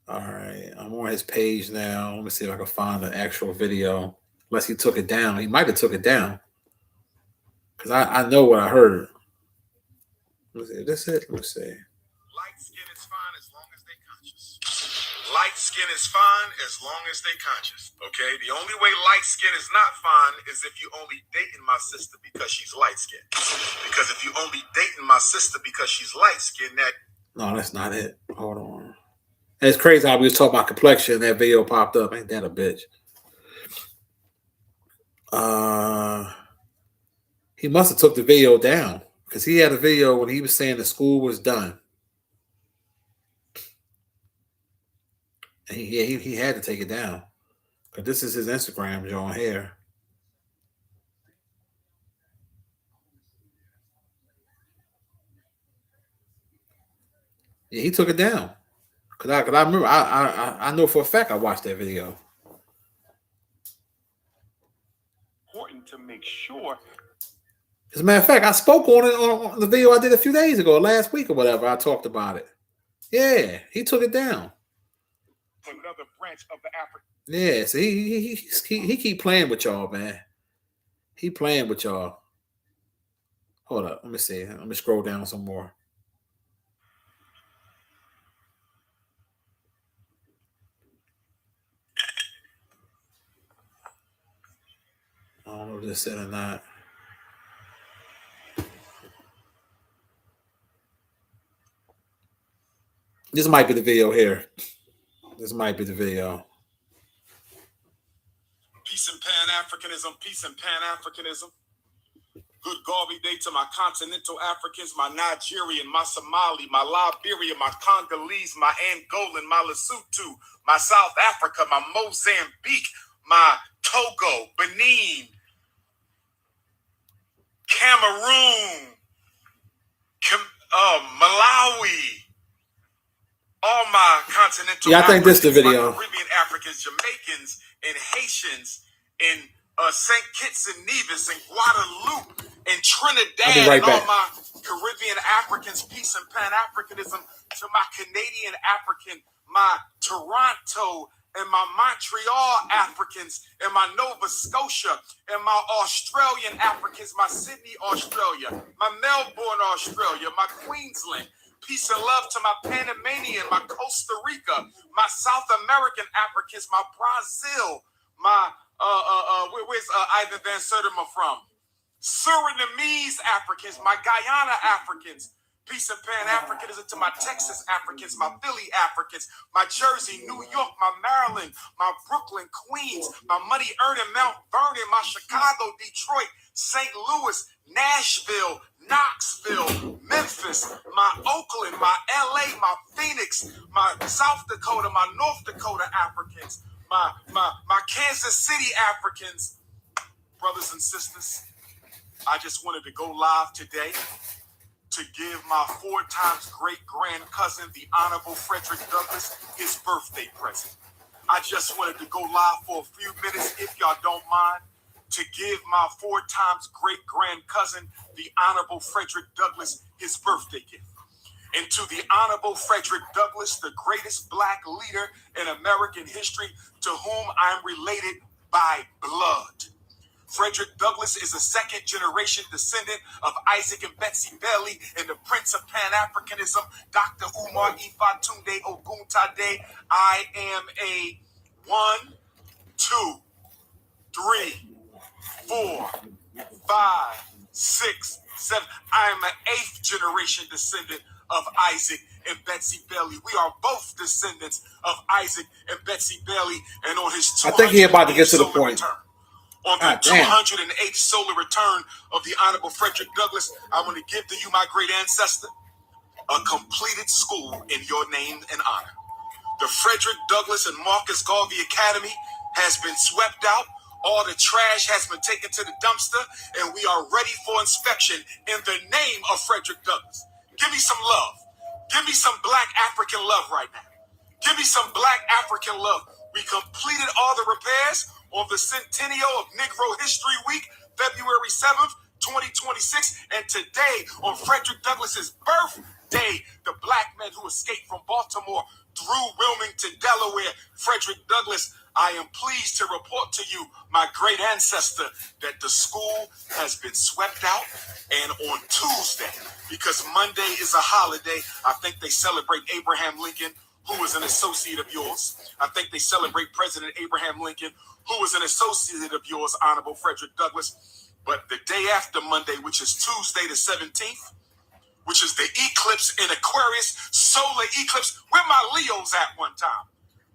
All right. I'm on his page now. Let me see if I can find an actual video. Unless he took it down. He might have took it down. Because I know what I heard. Let me see. This it? Let me see.
Light skin is fine as long as they conscious. Light skin is fine as long as they conscious. Okay? The only way light skin is not fine is if you only dating my sister because she's light skinned. Because if you only dating my sister because she's light skinned, that...
No, that's not it. Hold on. It's crazy how we was talking about complexion and that video popped up. Ain't that a bitch? He must have took the video down because he had a video when he was saying the school was done. And he had to take it down because this is his Instagram joint here. Yeah, he took it down because I remember I know for a fact I watched that video.
Important to make sure.
As a matter of fact, I spoke on it on the video I did a few days ago, last week or whatever. I talked about it. Yeah, he took it down.
Another branch of the African.
Yeah, so he keep playing with y'all, man. He playing with y'all. Hold up, let me see. Let me scroll down some more. I don't know if this said or not. This might be the video here. This might be the video.
Peace and Pan-Africanism, peace and Pan-Africanism. Good Garvey Day to my continental Africans, my Nigerian, my Somali, my Liberian, my Congolese, my Angolan, my Lesotho, my South Africa, my Mozambique, my Togo, Benin, Cameroon, Malawi, all my continental
Yeah, I think this is the video.
my Caribbean Africans, Jamaicans, and Haitians, and St. Kitts and Nevis, and Guadeloupe, and Trinidad,
I'll be right
and all
back.
my Caribbean Africans, peace and Pan-Africanism, to my Canadian African, my Toronto, and my Montreal Africans, and my Nova Scotia, and my Australian Africans, my Sydney, Australia, my Melbourne, Australia, my Queensland. Peace and love to my Panamanian, my Costa Rica, my South American Africans, my Brazil, my where's Ivan Van Sertima from? Surinamese Africans, my Guyana Africans, Peace and Pan-Africanism to my Texas Africans, my Philly Africans, my Jersey, New York, my Maryland, my Brooklyn, Queens, my Muddy Earning, Mount Vernon, my Chicago, Detroit, St. Louis, Nashville, Knoxville, Memphis, my Oakland, my LA, my Phoenix, my South Dakota, my North Dakota Africans, my Kansas City Africans, brothers and sisters. I just wanted to go live today to give my 4 times great-grand cousin, the Honorable Frederick Douglass, his birthday present. I just wanted to go live for a few minutes, if y'all don't mind, to give my 4 times great-grand cousin, the Honorable Frederick Douglass, his birthday gift. And to the Honorable Frederick Douglass, the greatest black leader in American history, to whom I'm related by blood. Frederick Douglass is a second-generation descendant of Isaac and Betsy Bailey and the Prince of Pan-Africanism, Dr. Umar Ifatunde Oguntade. I am a 1, 2, 3, 4, 5, 6, 7. I am an 8th-generation descendant of Isaac and Betsy Bailey. We are both descendants of Isaac and Betsy Bailey, and on his 200th
I think he about to get to the point.
On the 208th solar return of the Honorable Frederick Douglass, I want to give to you, my great ancestor, a completed school in your name and honor. The Frederick Douglass and Marcus Garvey Academy has been swept out. All the trash has been taken to the dumpster, and we are ready for inspection in the name of Frederick Douglass. Give me some love. Give me some black African love right now. Give me some black African love. We completed all the repairs on the centennial of Negro History Week, February 7th, 2026. And today, on Frederick Douglass's birthday, the black men who escaped from Baltimore through Wilmington, Delaware, Frederick Douglass, I am pleased to report to you, my great ancestor, that the school has been swept out. And on Tuesday, because Monday is a holiday, I think they celebrate Abraham Lincoln, who was an associate of yours. I think they celebrate President Abraham Lincoln, who was an associate of yours, Honorable Frederick Douglass. But the day after Monday, which is Tuesday the 17th, which is the eclipse in Aquarius, solar eclipse. Where my Leos at one time?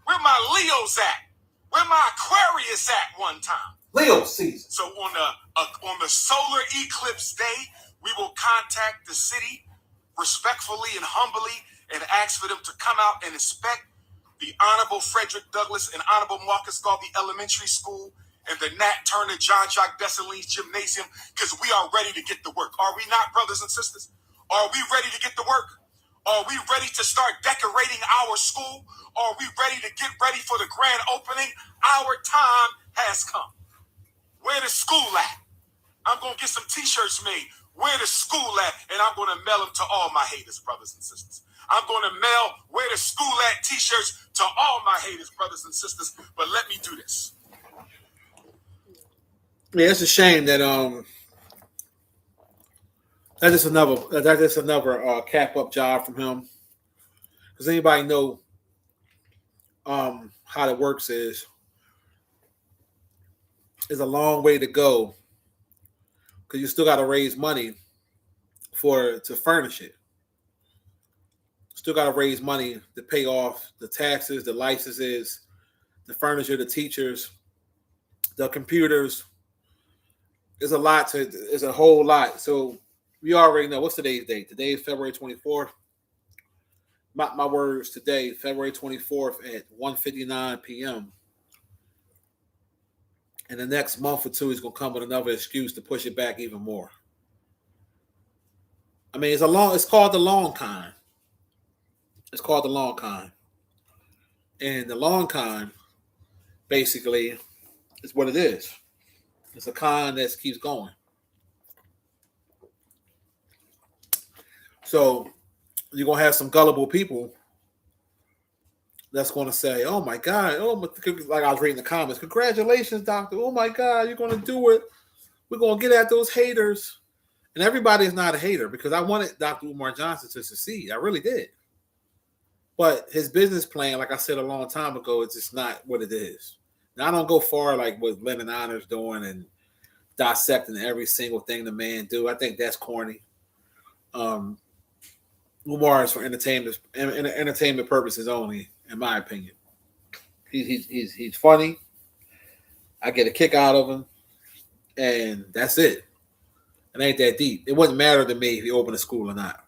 Where my Leos at? Where my Aquarius at one time?
Leo season.
So on the solar eclipse day, we will contact the city respectfully and humbly and ask for them to come out and inspect the Honorable Frederick Douglass and Honorable Marcus Garvey Elementary School and the Nat Turner John Jacques Dessalines Gymnasium, because we are ready to get to work. Are we not, brothers and sisters? Are we ready to get to work? Are we ready to start decorating our school? Are we ready to get ready for the grand opening? Our time has come. Where the school at? I'm going to get some t-shirts made. Where the school at? And I'm going to mail them to all my haters, brothers and sisters. I'm going to mail where the school at t-shirts to all my haters, brothers and sisters. But let me do this.
Yeah, it's a shame that that's just another cap up job from him. Does anybody know how it works? Is a long way to go because you still got to raise money to furnish it. Still got to raise money to pay off the taxes, the licenses, the furniture, the teachers, the computers. It's a whole lot. So we already know what's today's date. Today is February 24th. My words today, February 24th at 1:59 p.m. And the next month or two, he's going to come with another excuse to push it back even more. I mean, it's called the long con. It's called the long con. And the long con, basically, is what it is. It's a con that keeps going. So you're going to have some gullible people that's going to say, oh, my God. Like I was reading the comments. Congratulations, doctor. Oh, my God. You're going to do it. We're going to get at those haters. And everybody is not a hater because I wanted Dr. Umar Johnson to succeed. I really did. But his business plan, like I said a long time ago, it's just not what it is. Now, I don't go far like what Lennon Honor's doing and dissecting every single thing the man do. I think that's corny. Umar is for entertainment purposes only, in my opinion. He's funny. I get a kick out of him, and that's it. It ain't that deep. It wouldn't matter to me if he opened a school or not.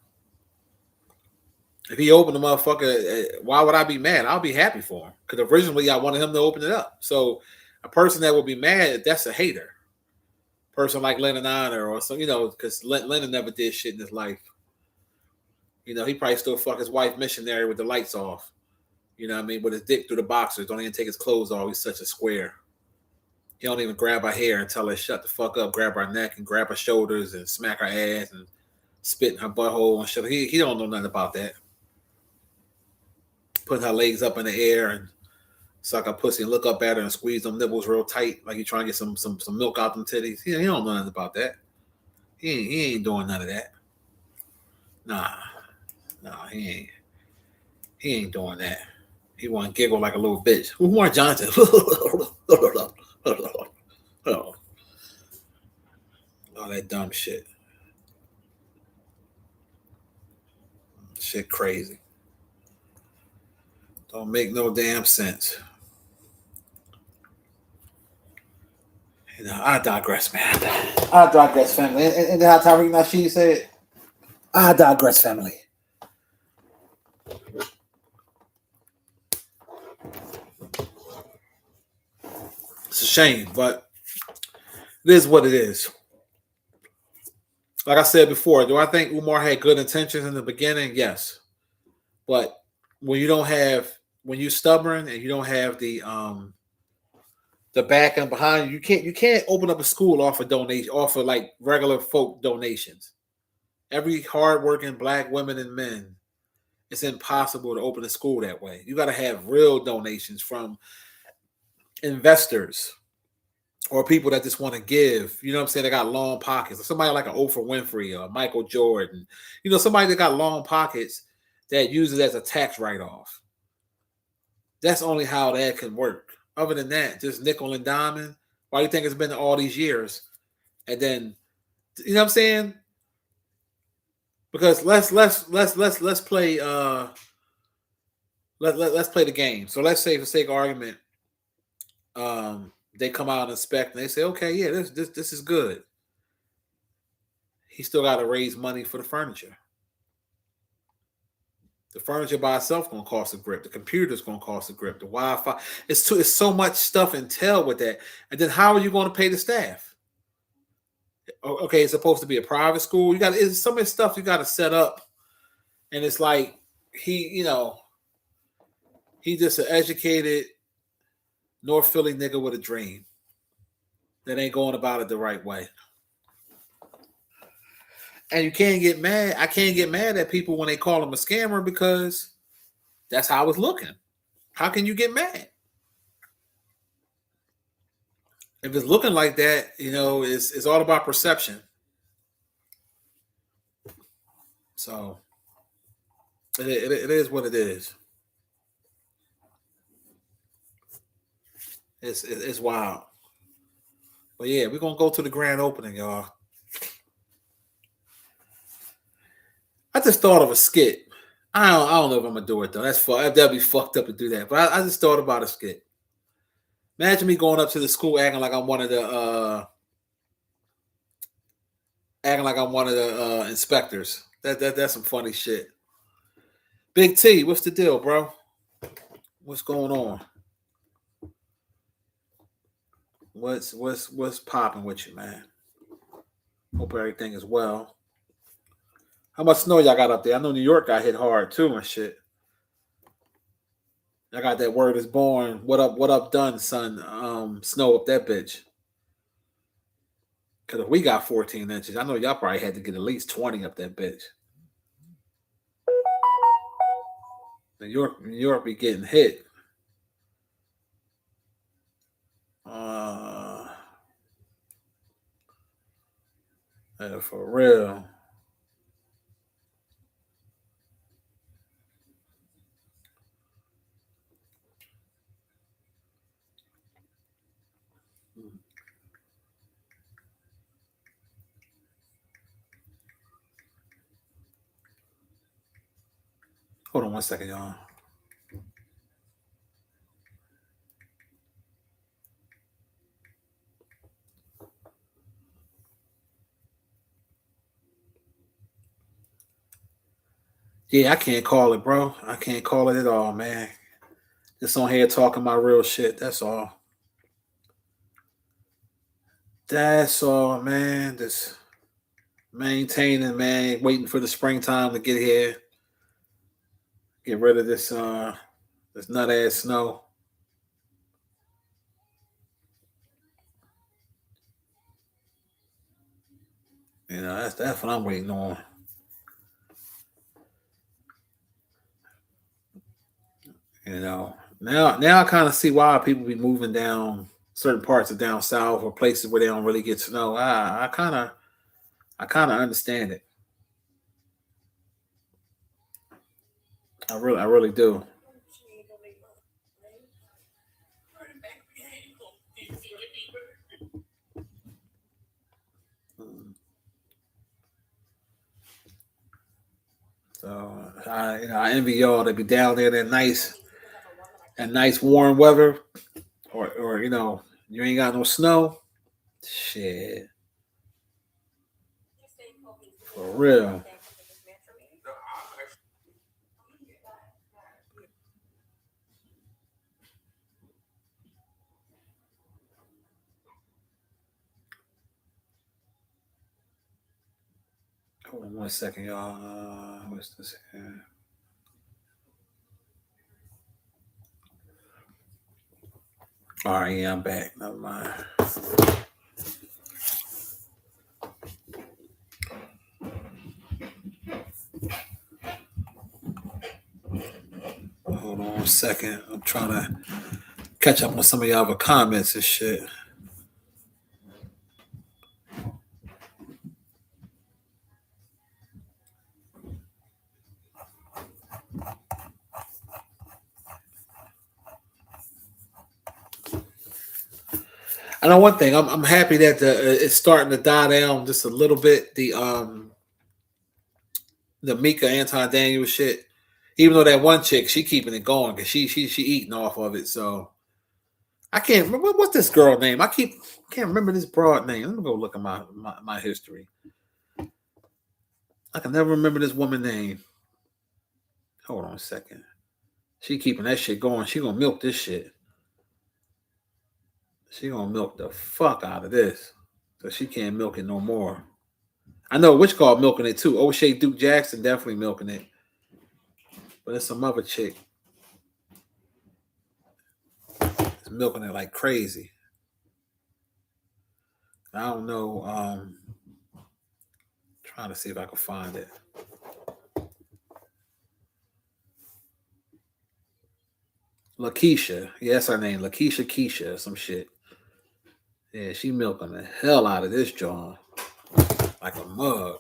If he opened the motherfucker, why would I be mad? I'll be happy for him because originally I wanted him to open it up. So a person that would be mad, that's a hater. Person like Lennon Honor or some, because Lennon never did shit in his life. He probably still fuck his wife missionary with the lights off. You know what I mean? With his dick through the boxers. Don't even take his clothes off. He's such a square. He don't even grab her hair and tell her shut the fuck up, grab her neck and grab her shoulders and smack her ass and spit in her butthole and shit. He don't know nothing about that. Putting her legs up in the air and suck her pussy and look up at her and squeeze them nipples real tight like you trying to get some milk out them titties. He don't know nothing about that. He ain't doing none of that. Nah, he ain't doing that. He want to giggle like a little bitch. Umar Johnson. All that dumb shit. Shit crazy. Don't make no damn sense. I digress, man. I digress, family. And how Tariq Nasheed said, I digress, family. It's a shame, but it is what it is. Like I said before, do I think Umar had good intentions in the beginning? Yes. But when you're stubborn and you don't have the back end behind you can't open up a school off of donation, off of like regular folk donations. Every hardworking black women and men, it's impossible to open a school that way. You got to have real donations from investors or people that just want to give. You know what I'm saying? They got long pockets. Somebody like an Oprah Winfrey or Michael Jordan. Somebody that got long pockets that uses it as a tax write-off. That's only how that can work. Other than that, just nickel and diamond. Why do you think it's been all these years? And then, you know what I'm saying? Because let's play let's play the game. So let's say, for sake of argument, they come out and inspect and they say, okay, yeah, this is good. He still got to raise money for the furniture. The furniture by itself gonna cost a grip. The computer's gonna cost a grip. The Wi-Fi. It's so much stuff entailed with that. And then how are you going to pay the staff? Okay, it's supposed to be a private school. It's so much stuff you got to set up, and it's like he just an educated North Philly nigga with a dream that ain't going about it the right way. And you can't get mad. I can't get mad at people when they call him a scammer because that's how it's looking. How can you get mad? If it's looking like that, it's all about perception. So it is what it is. It's wild. But yeah, we're gonna go to the grand opening, y'all. I just thought of a skit. I don't know if I'm gonna do it though. That'd be fucked up to do that. But I just thought about a skit. Imagine me going up to the school acting like I'm one of the inspectors. That's some funny shit. Big T, what's the deal, bro? What's going on? What's popping with you, man? Hope everything is well. How much snow y'all got up there? I know New York got hit hard too and shit. I got that word is born. What up, done, son? Snow up that bitch. Cause if we got 14 inches, I know y'all probably had to get at least 20 up that bitch. New York be getting hit. For real. on 1 second, y'all. Yeah, I can't call it, bro. I can't call it at all, man. Just on here talking my real shit. That's all. That's all, man. Just maintaining, man. Waiting for the springtime to get here. Get rid of this nut ass snow. You know, that's what I'm waiting on. You know, now I kind of see why people be moving down certain parts of down south or places where they don't really get snow. I kind of understand it. I really do. So I envy y'all to be down there that nice warm weather, or you ain't got no snow. Shit, for real. Hold on 1 second, y'all. What's this here? All right, yeah, I'm back. Never mind. Hold on 1 second. I'm trying to catch up on some of y'all other comments and shit. I know one thing. I'm happy that it's starting to die down just a little bit. The Mika Anton Daniels shit. Even though that one chick, she keeping it going because she eating off of it. So I can't remember what's this girl name. Can't remember this broad name. Let me go look at my history. I can never remember this woman name. Hold on a second. She keeping that shit going. She gonna milk this shit. She gonna milk the fuck out of this. So she can't milk it no more. I know which called milking it too. O'Shea Duke Jackson definitely milking it. But it's some other chick. It's milking it like crazy. I don't know. Trying to see if I can find it. Lakeisha. Yeah, that's her name. Lakeisha Keisha, some shit. Yeah, she milking the hell out of this John. Like a mug.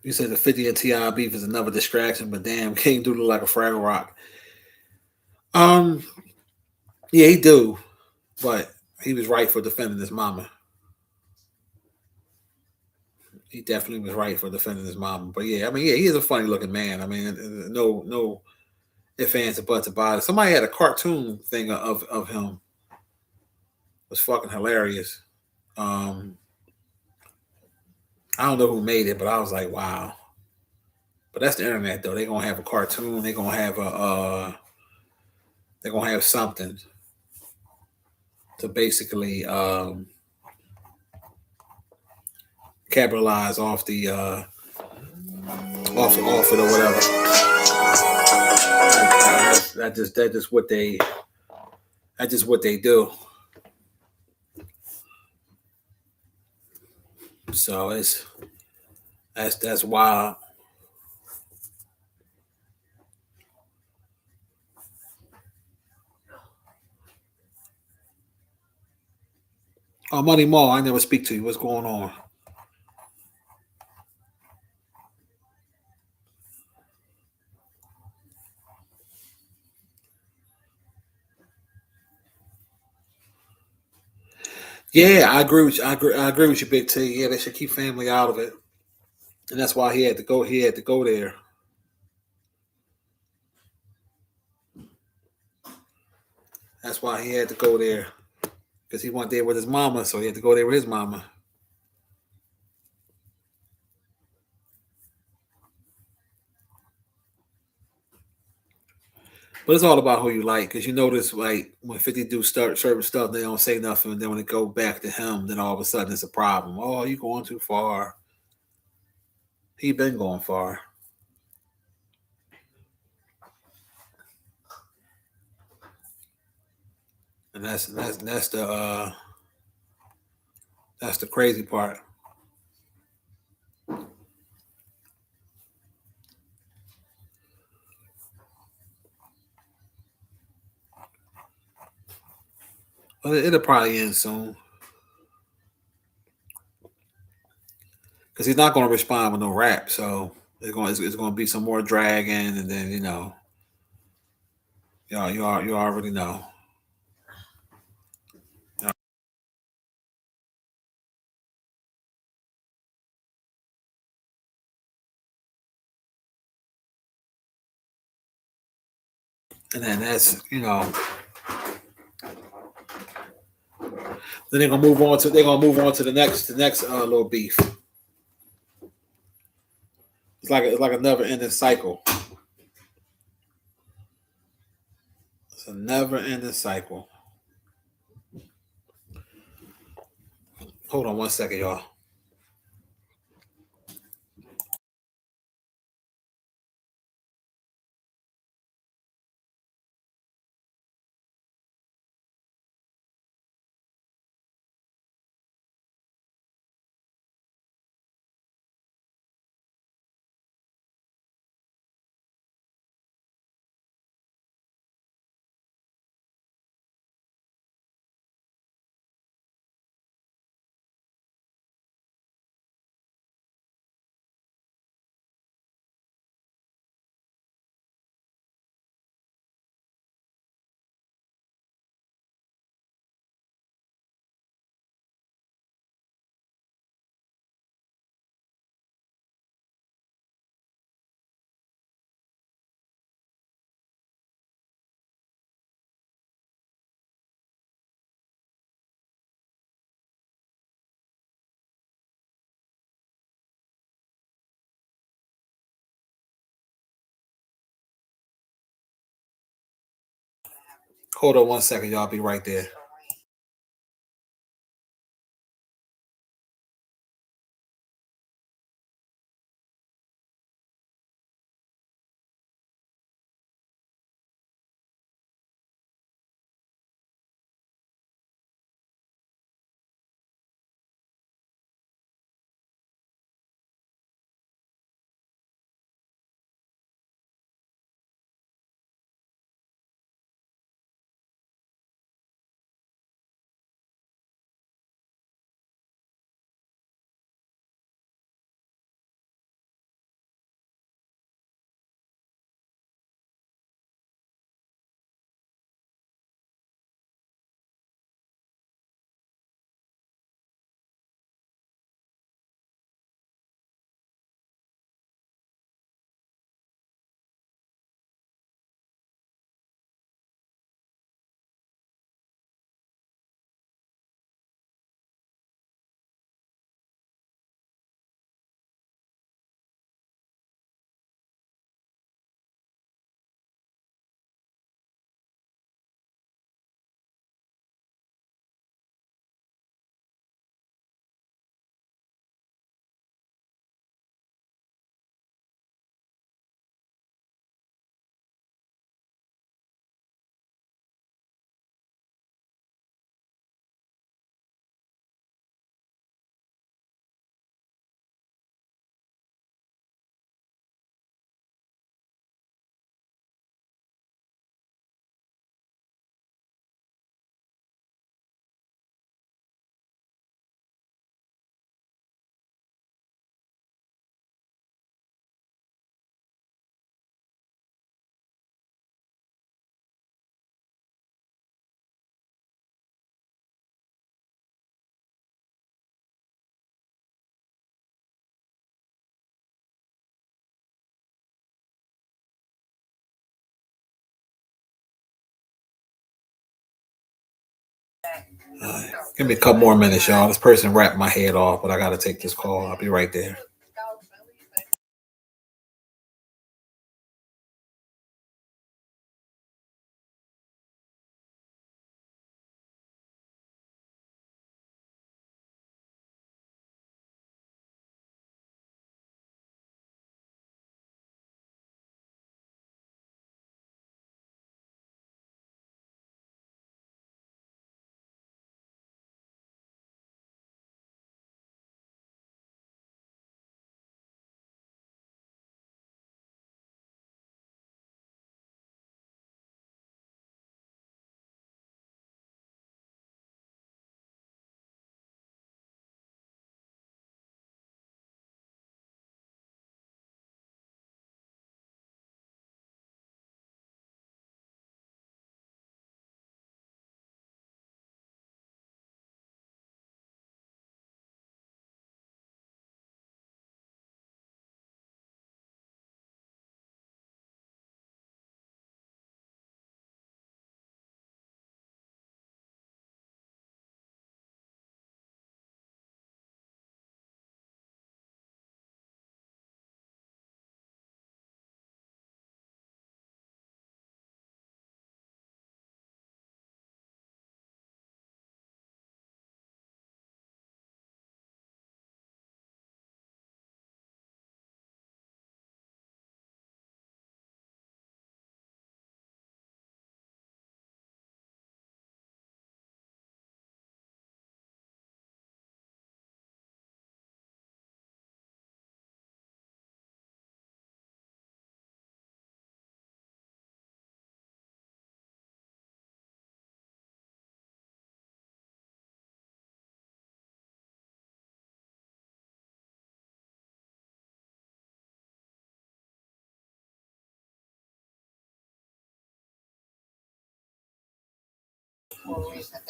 You said the 50 and T.I. beef is another distraction, but damn, King do look like a Fraggle Rock. Yeah, he do, but he was right for defending his mama. He definitely was right for defending his mama. But yeah, I mean, yeah, he is a funny looking man. I mean, no ifs, ands, or buts about it. Somebody had a cartoon thing of him. It was fucking hilarious. I don't know who made it, but I was like, wow. But that's the internet, though. They're gonna have a cartoon. They're gonna have they're gonna have something to basically capitalize off the off it or whatever. That's just what they do. So that's wild. Oh, Money Mall, I never speak to you. What's going on? Yeah, I agree with you. I agree with you, Big T. Yeah, they should keep family out of it, and that's why he had to go. He had to go there. That's why he had to go there because he went there with his mama, so he had to go there with his mama. But it's all about who you like, because you notice, like when 50 do start certain stuff, they don't say nothing, and then when it go back to him, then all of a sudden it's a problem. Oh, you going too far? He been going far, and that's the crazy part. But it'll probably end soon because he's not going to respond with no rap. So it's going to be some more dragging, and then you already know. And then that's then they're gonna move on to the next little beef. It's like a never ending cycle. It's a never ending cycle. Hold on one second, y'all. Hold on one second, y'all. I'll be right there. Give me a couple more minutes, y'all. This person wrapped my head off, but I gotta take this call. I'll be right there.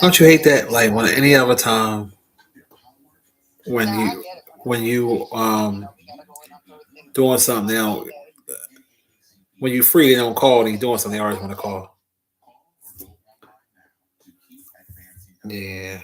Don't you hate that? Like when any other time when you doing something, when you free, they don't call. And you doing something, they always want to call. Yeah.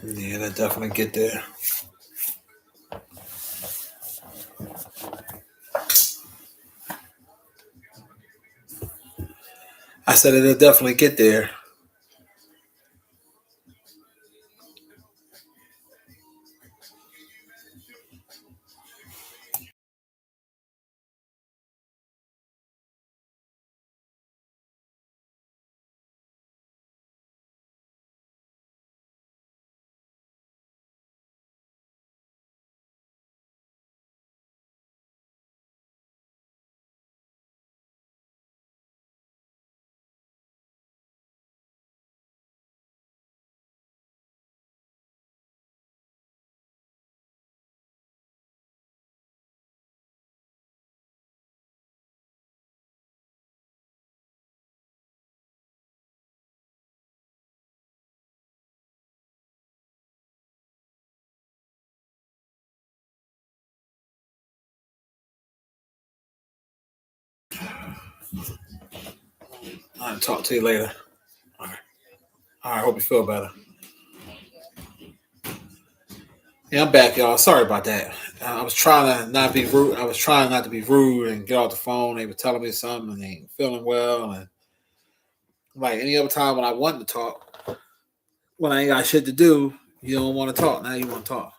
Yeah, that definitely get there. I said it'll definitely get there. I'll talk to you later. All right. All right. Hope you feel better. Yeah, I'm back, y'all. Sorry about that. I was trying to not be rude. I was trying not to be rude and get off the phone. They were telling me something and they ain't feeling well. And like any other time when I wanted to talk, when I ain't got shit to do, you don't want to talk. Now you want to talk.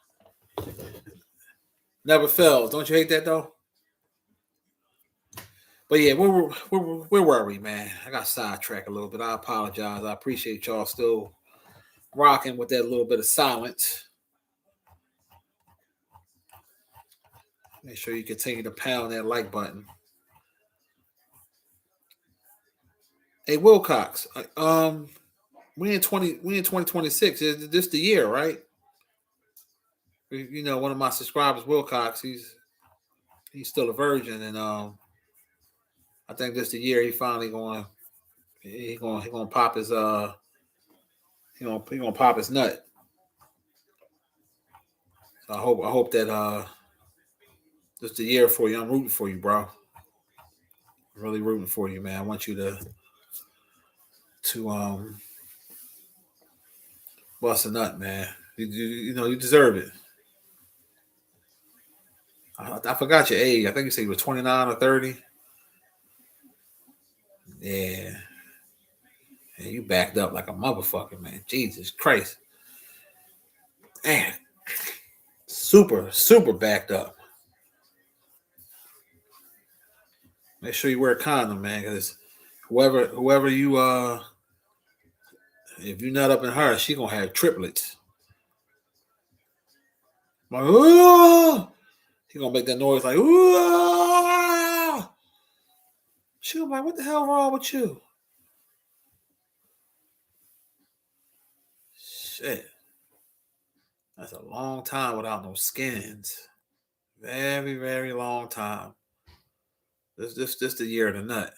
Never fails. Don't you hate that though? But yeah, where were we, man? I got sidetracked a little bit. I apologize. I appreciate y'all still rocking with that little bit of silence. Make sure you continue to pound that like button. Hey, Wilcox, we in 2026. Is this the year, right? You know, one of my subscribers, Wilcox, he's still a virgin, and I think this the year he finally gonna pop his he gonna pop his nut. So I hope that this the year for you. I'm rooting for you, bro. I'm really rooting for you, man. I want you to bust a nut, man. You know you deserve it. I forgot your age. I think you said you were 29 or 30. Yeah. Yeah, you backed up like a motherfucker, man. Jesus Christ. Man. Super backed up. Make sure you wear a condom, man, because whoever you if you're not up in her, she gonna have triplets. Like, ooh! He gonna make that noise like, ooh! She gonna be like, what the hell wrong with you? Shit. That's a long time without no skins. Very, very long time. This the year of the nut.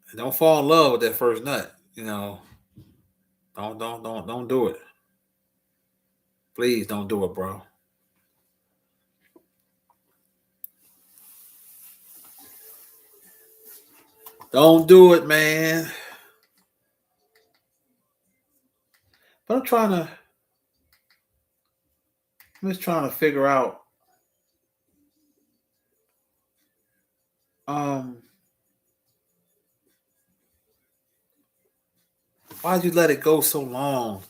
And don't fall in love with that first nut. You know, don't do it. Please don't do it, bro. Don't do it, man. But I'm just trying to figure out um why'd you let it go so long,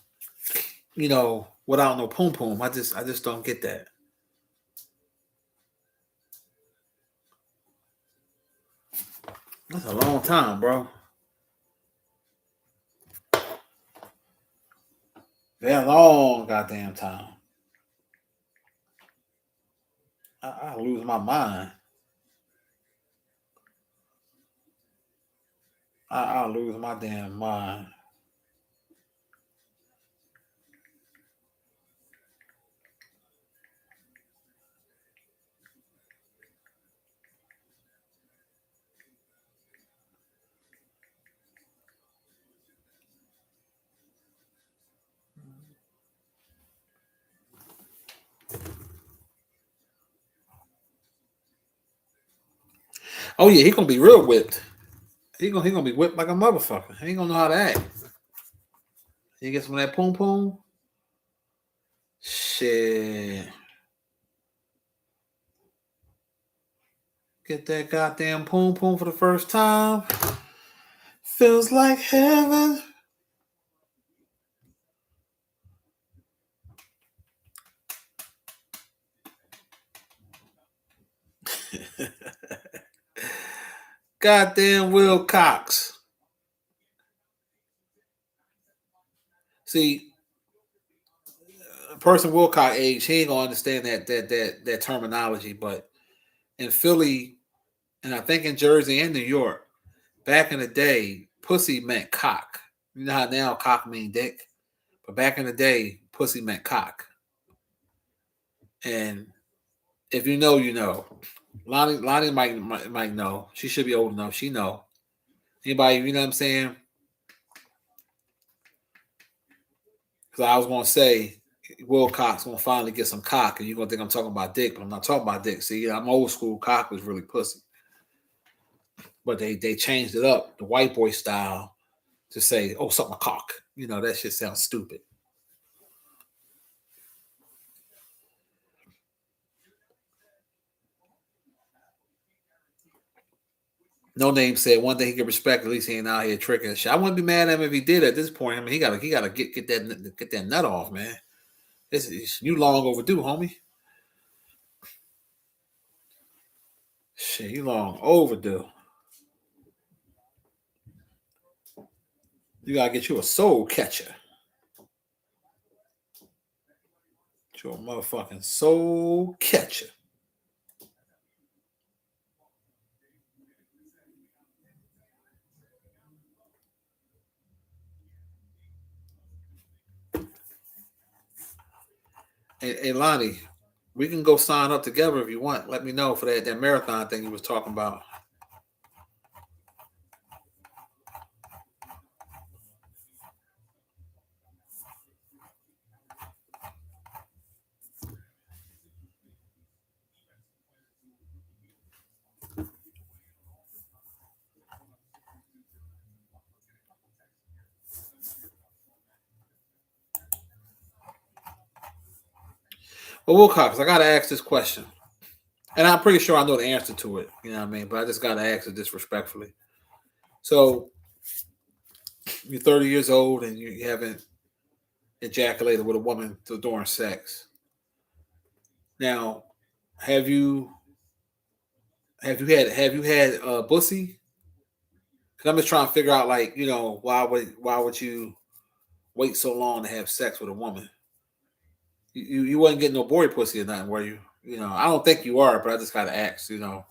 you know, without no poom poom? I just don't get that. That's a long time, bro. Very long goddamn time. I lose my mind. I lose my damn mind. Oh yeah, he gonna be real whipped. He gonna be whipped like a motherfucker. He ain't gonna know how to act. He gets some of that poom poom. Shit. Get that goddamn poom poom for the first time. Feels like heaven. Goddamn Will Cox. See, a person Will Cox age, he ain't gonna understand that terminology. But in Philly, and I think in Jersey and New York, back in the day, pussy meant cock. You know how now cock mean dick, but back in the day, pussy meant cock. And if you know, you know. Lonnie might know. She should be old enough. She know. Anybody, you know what I'm saying? Because I was gonna say, Wilcox gonna finally get some cock, and you're gonna think I'm talking about dick, but I'm not talking about dick. See, I'm old school. Cock was really pussy, but they changed it up, the white boy style, to say, "Oh, something cock." You know, that shit sounds stupid. No Name said one thing he could respect. At least he ain't out here tricking and shit. I wouldn't be mad at him if he did at this point. I mean, he gotta get that nut off, man. You long overdue, homie. Shit, you long overdue. You gotta get you a soul catcher. Get you a motherfucking soul catcher. Hey, Lonnie, we can go sign up together if you want. Let me know for that marathon thing you was talking about. Well, Wilcox, I gotta ask this question. And I'm pretty sure I know the answer to it. You know what I mean? But I just gotta ask it disrespectfully. So you're 30 years old and you haven't ejaculated with a woman during sex. Now, have you had pussy? Because I'm just trying to figure out, like, you know, why would you wait so long to have sex with a woman? You wasn't getting no boy pussy or nothing, were you? You know, I don't think you are, but I just gotta ask, you know,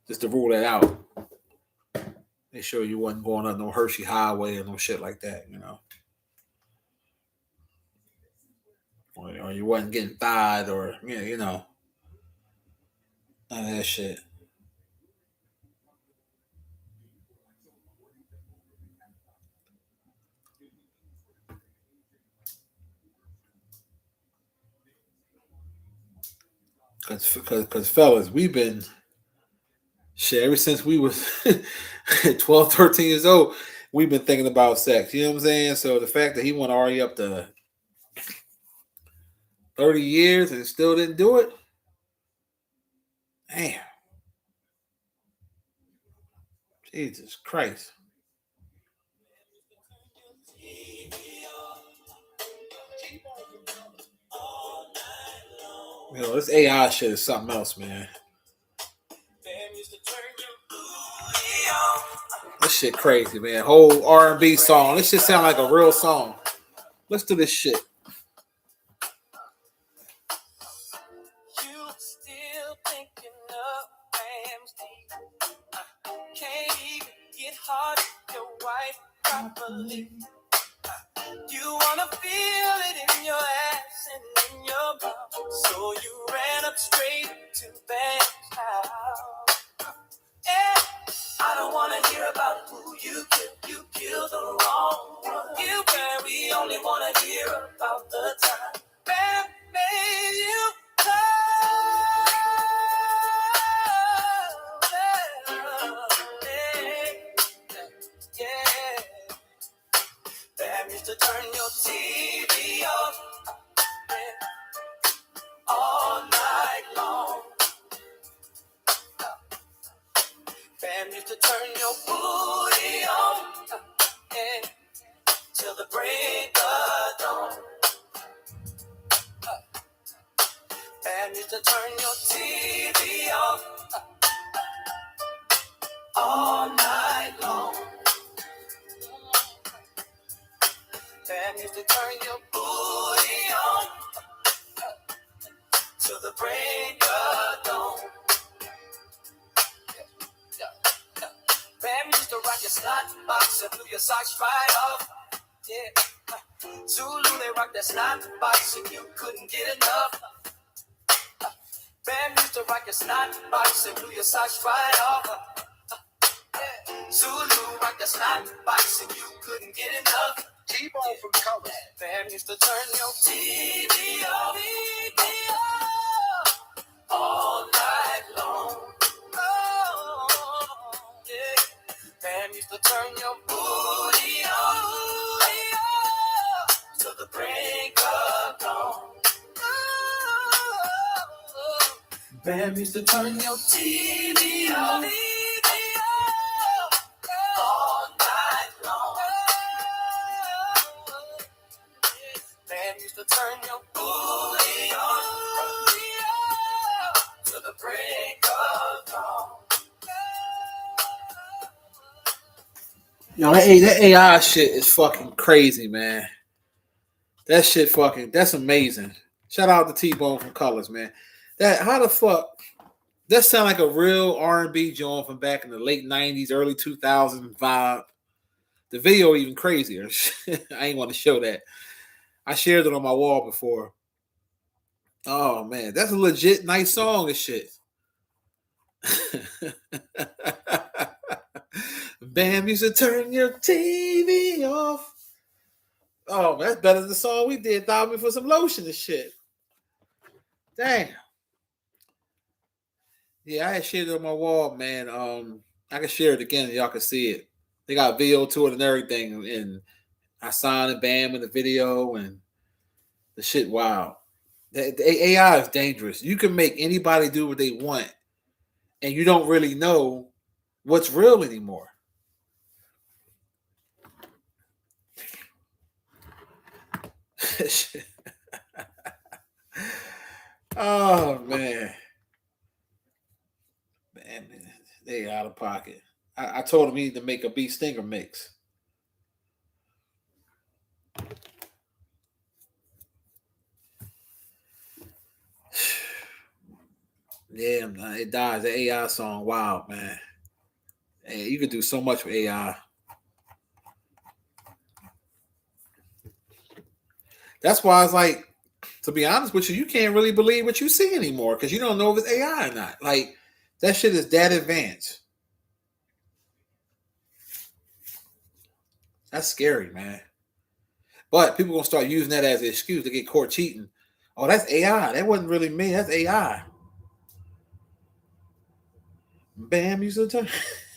just to rule that out. Make sure you wasn't going up no Hershey Highway or no shit like that, you know. Or you wasn't getting thighed or you know, none of that shit. Cause fellas, we've been shit ever since we was 12, 13 years old. We've been thinking about sex. You know what I'm saying? So the fact that he went already up to 30 years and still didn't do it, damn, Jesus Christ. You know, this AI shit is something else, man. This shit crazy, man. Whole R&B song. This shit sound like a real song. Let's do this shit. You still thinking of Ramsey. Can't even get hard with your wife properly. You wanna feel it in your ass and in your mouth, so you ran up straight to Ben's house. Yeah. I don't wanna hear about who you killed. You killed the wrong one. You can. We only wanna hear about the time Bam made you yeah. Bam used to turn your TV off all night long. Bam used to turn your booty on till the break of dawn. Bam used to turn your TV off all night long. Bam used to turn your booty on till the break of dawn. Bam used to rock your snot box and blew your socks right off. Yeah. Zulu, they rock that snot box and you couldn't get enough. Bam used to rock your snot box and blew your socks right off. Yeah. Zulu rock that snot box and you couldn't get enough.
T-Bone from Colors.
Fam used to turn your TV off all night long. Oh, yeah. Fam used to turn your booty on to the break of dawn. Fam used to turn your TV off all night long. Fam used to turn your booty on to the break of dawn.
Yo, that AI shit is fucking crazy, man. That shit fucking, that's amazing. Shout out to T-Bone from Colors, man. That, how the fuck, that sound like a real R&B joint from back in the late 90s, early 2000s vibe. The video even crazier. I ain't want to show that. I shared it on my wall before. Oh, man, that's a legit nice song and shit. Bam used to turn your TV off. Oh, that's better than the song we did. Thought me for some lotion and shit. Damn. Yeah, I had shared it on my wall, man. I can share it again and y'all can see it. They got video to it and everything. And I signed it, Bam, in the video, and the shit wild. The AI is dangerous. You can make anybody do what they want, and you don't really know what's real anymore. Oh, man. Man, they out of pocket. I told him he need to make a beef stinger mix. Yeah, man, it dies. The AI song, wow, man. Hey, you could do so much with AI. That's why it's like, to be honest with you, you can't really believe what you see anymore because you don't know if it's AI or not. Like, that shit is that advanced. That's scary, man. But people gonna start using that as an excuse to get caught cheating. Oh, that's AI. That wasn't really me. That's AI. Bam, you should turn.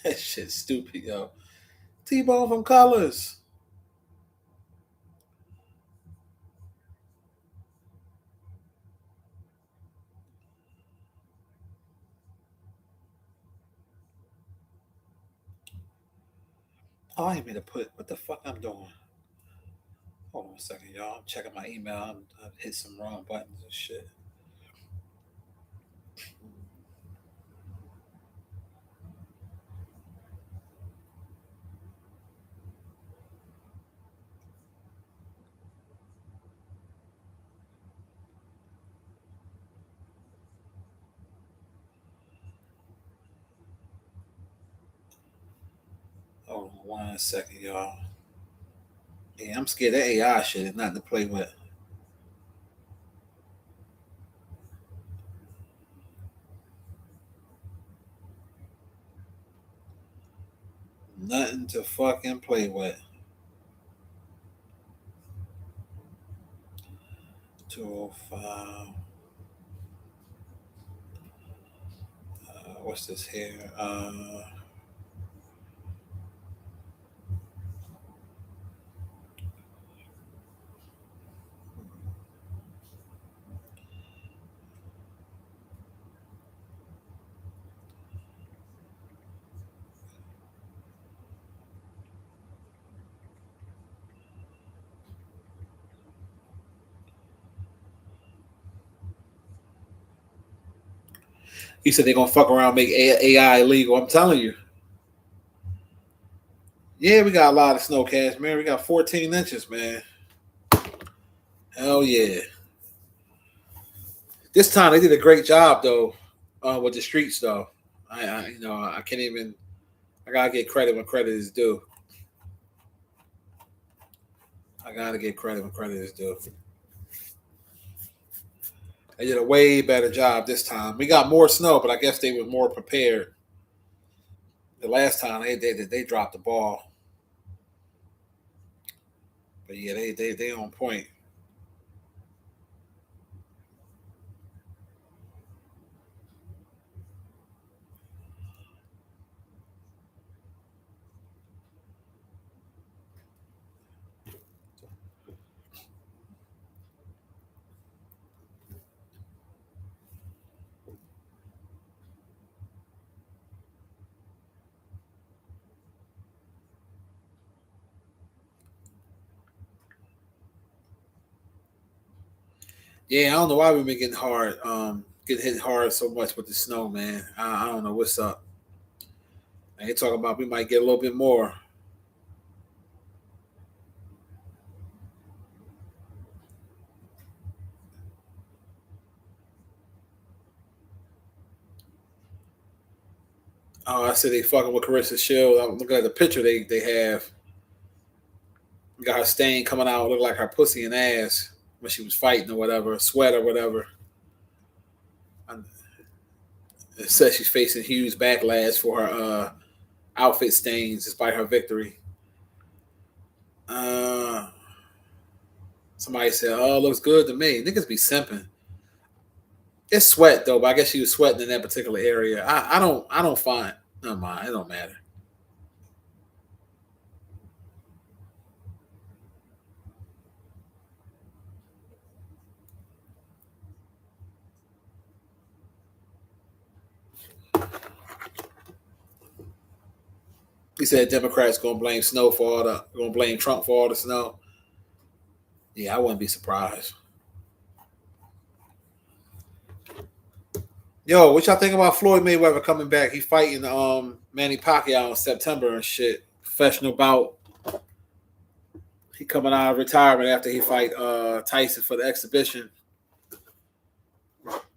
That shit's stupid, yo. T-Bone from Colors. Oh, I ain't mean to put what the fuck I'm doing. Hold on a second, y'all. I'm checking my email. I've hit some wrong buttons and shit. Hold on 1 second, y'all. Yeah, I'm scared that AI shit is nothing to play with. Nothing to fucking play with. 205. What's this here? He said they're gonna fuck around and make AI illegal. I'm telling you. Yeah, we got a lot of snowcast, man. We got 14 inches, man. Hell yeah. This time they did a great job though, with the streets though. I can't even. I gotta get credit when credit is due. I gotta get credit when credit is due. They did a way better job this time. We got more snow, but I guess they were more prepared. The last time they dropped the ball. But yeah, they on point. Yeah, I don't know why we've been getting hard, getting hit hard so much with the snow, man. I don't know what's up. And they talking about we might get a little bit more. Oh, I said they fucking with Carissa Shield. I'm looking at the picture they have. Got her stain coming out, look like her pussy and ass when she was fighting or whatever, sweat or whatever. It says she's facing huge backlash for her outfit stains despite her victory. Uh, Somebody said, "Oh, looks good to me." Niggas be simping. It's sweat though, but I guess she was sweating in that particular area. I don't find. Never mind. It don't matter. He said Democrats gonna blame snow for all the gonna blame Trump for all the snow. Yeah, I wouldn't be surprised. Yo, what y'all think about Floyd Mayweather coming back? He fighting Manny Pacquiao in September and shit. Professional bout. He coming out of retirement after he fight Tyson for the exhibition.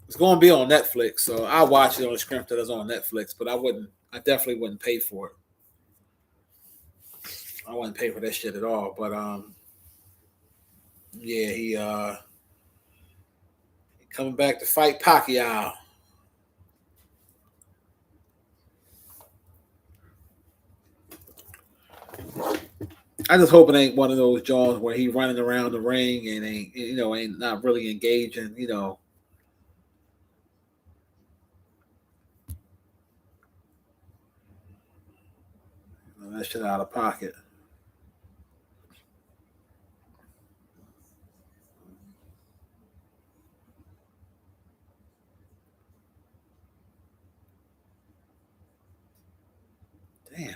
It's gonna be on Netflix, so I'll watch it on the script that is on Netflix, but I definitely wouldn't pay for it. I wouldn't pay for that shit at all. But yeah, he coming back to fight Pacquiao. I just hope it ain't one of those jaws where he running around the ring and ain't not really engaging. That shit out of pocket. Damn.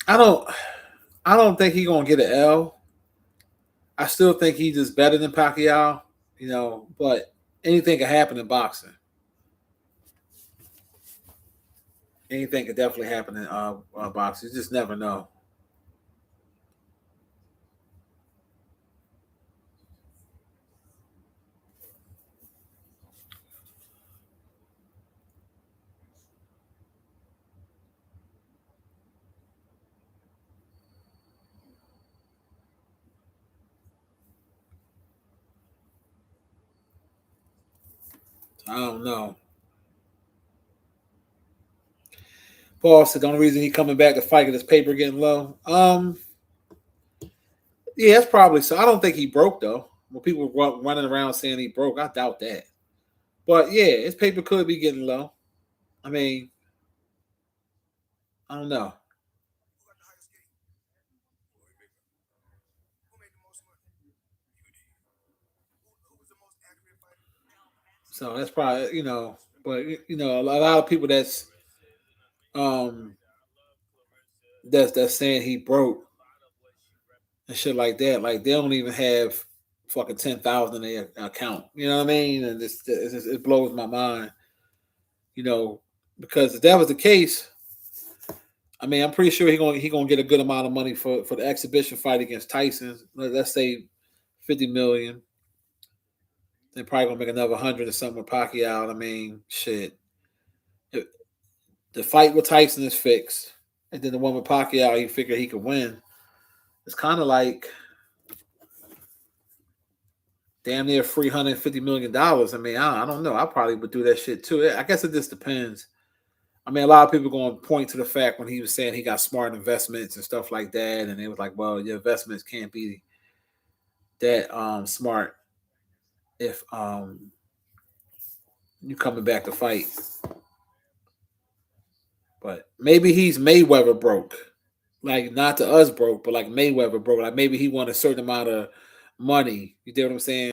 I don't. I don't think he gonna get an L. I still think he's just better than Pacquiao. But anything can happen in boxing. Anything could definitely happen in boxing. You just never know. I don't know. Paul said the only reason he coming back to fight is his paper getting low. Yeah, that's probably so. I don't think he broke though. When people running around saying he broke, I doubt that. But yeah, his paper could be getting low. I mean, I don't know. So that's probably but a lot of people um that's saying he broke and shit like that. Like they don't even have fucking 10,000 in their account. You know what I mean? And it blows my mind. You know, because if that was the case, I mean, I'm pretty sure he gonna get a good amount of money for the exhibition fight against Tyson. Let's say 50 million. They're probably gonna make another 100 or something with Pacquiao. I mean, shit. The fight with Tyson is fixed, and then the one with Pacquiao, he figured he could win. It's kind of like, damn near $350 million. I mean, I don't know. I probably would do that shit too. I guess it just depends. I mean, a lot of people going to point to the fact when he was saying he got smart investments and stuff like that, and it was like, well, your investments can't be that smart if you coming back to fight. But maybe he's Mayweather broke. Like, not to us broke, but like Mayweather broke. Like, maybe he won a certain amount of money. You get what I'm saying?